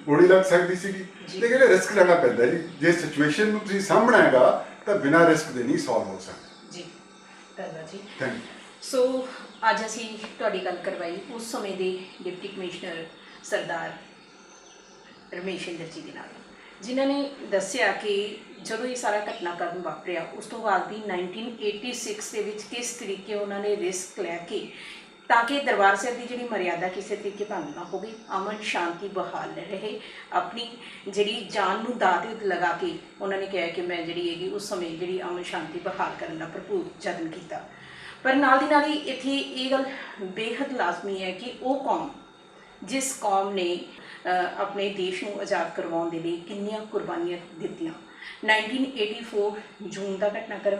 ਗੋਲੀ ਲੱਗ ਸਕਦੀ ਸੀਗੀ, ਲੇਕਿਨ ਰਿਸਕ ਲੈਣਾ ਪੈਂਦਾ ਜੀ। ਜੇ ਸਿਚੁਏਸ਼ਨ ਨੂੰ ਤੁਸੀਂ ਸਾਹਮਣਾ ਹੈਗਾ ਤਾਂ ਬਿਨਾਂ ਰਿਸਕ ਦੇ ਨਹੀਂ ਸੋਲਵ ਹੋ ਸਕਦਾ ਜੀ। ਧੰਨਵਾਦ ਜੀ। Thank you. ਸੋ ਅੱਜ ਅਸੀਂ ਤੁਹਾਡੀ ਗੱਲ ਕਰਵਾਈ ਉਸ ਸਮੇਂ ਦੇ ਡਿਪਟੀ ਕਮਿਸ਼ਨਰ ਸਰਦਾਰ ਰਮੇਸ਼ਿੰਦਰ ਜੀ ਦੇ ਨਾਲ, ਜਿਨ੍ਹਾਂ ਨੇ ਦੱਸਿਆ ਕਿ ਜਦੋਂ ਇਹ ਸਾਰਾ ਘਟਨਾਕ੍ਰਮ ਵਾਪਰਿਆ ਉਸ ਤੋਂ ਬਾਅਦ ਵੀ 1986 ਦੇ ਵਿੱਚ ਕਿਸ ਤਰੀਕੇ ਉਹਨਾਂ ਨੇ ਰਿਸਕ ਲੈ ਕੇ, ਤਾਂ ਕਿ ਦਰਬਾਰ ਸਾਹਿਬ ਦੀ ਜਿਹੜੀ ਮਰਿਆਦਾ ਕਿਸੇ ਤਰੀਕੇ ਭੰਗ ਨਾ ਹੋਵੇ, ਅਮਨ ਸ਼ਾਂਤੀ ਬਹਾਲ ਰਹੇ, ਆਪਣੀ ਜਿਹੜੀ ਜਾਨ ਨੂੰ ਦਾਅ 'ਤੇ ਲਗਾ ਕੇ ਉਹਨਾਂ ਨੇ ਕਿਹਾ ਕਿ ਮੈਂ ਜਿਹੜੀ ਹੈਗੀ ਉਸ ਸਮੇਂ ਜਿਹੜੀ ਅਮਨ ਸ਼ਾਂਤੀ ਬਹਾਲ ਕਰਨ ਦਾ ਭਰਪੂਰ ਯਤਨ ਕੀਤਾ। ਪਰ ਨਾਲ ਦੀ ਨਾਲ ਹੀ ਇੱਥੇ ਇਹ ਗੱਲ ਬੇਹੱਦ ਲਾਜ਼ਮੀ ਹੈ ਕਿ ਉਹ ਕੌਮ, ਜਿਸ ਕੌਮ ਨੇ ਆਪਣੇ ਦੇਸ਼ ਨੂੰ ਆਜ਼ਾਦ ਕਰਵਾਉਣ ਦੇ ਲਈ ਕਿੰਨੀਆਂ ਕੁਰਬਾਨੀਆਂ ਦਿੱਤੀਆਂ, 1984 ਜੂਨ ਦਾ ਘਟਨਾਕ੍ਰਮ,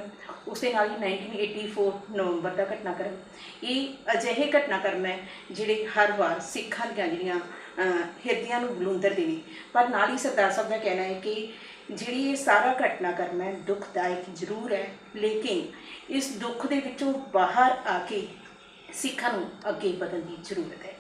ਉਸ ਦੇ ਨਾਲ ਹੀ 1984 ਨਵੰਬਰ ਦਾ ਘਟਨਾਕ੍ਰਮ, ਇਹ ਅਜਿਹੇ ਘਟਨਾਕ੍ਰਮ ਹੈ ਜਿਹੜੇ ਹਰ ਵਾਰ ਸਿੱਖਾਂ ਦੀਆਂ ਜਿਹੜੀਆਂ ਹਿਰਦਿਆਂ ਨੂੰ ਬਲੂੰਦਰ ਦੇਵੇ। ਪਰ ਨਾਲ ਹੀ ਸਰਦਾਰ ਸਾਹਿਬ ਦਾ ਕਹਿਣਾ ਹੈ ਕਿ ਜਿਹੜੀ ਇਹ ਸਾਰਾ ਘਟਨਾਕ੍ਰਮ ਹੈ ਦੁਖਦਾਇਕ ਜ਼ਰੂਰ ਹੈ, ਲੇਕਿਨ ਇਸ ਦੁੱਖ ਦੇ ਵਿੱਚੋਂ ਬਾਹਰ ਆ ਕੇ ਸਿੱਖਾਂ ਨੂੰ ਅੱਗੇ ਵਧਣ ਦੀ ਜ਼ਰੂਰਤ ਹੈ।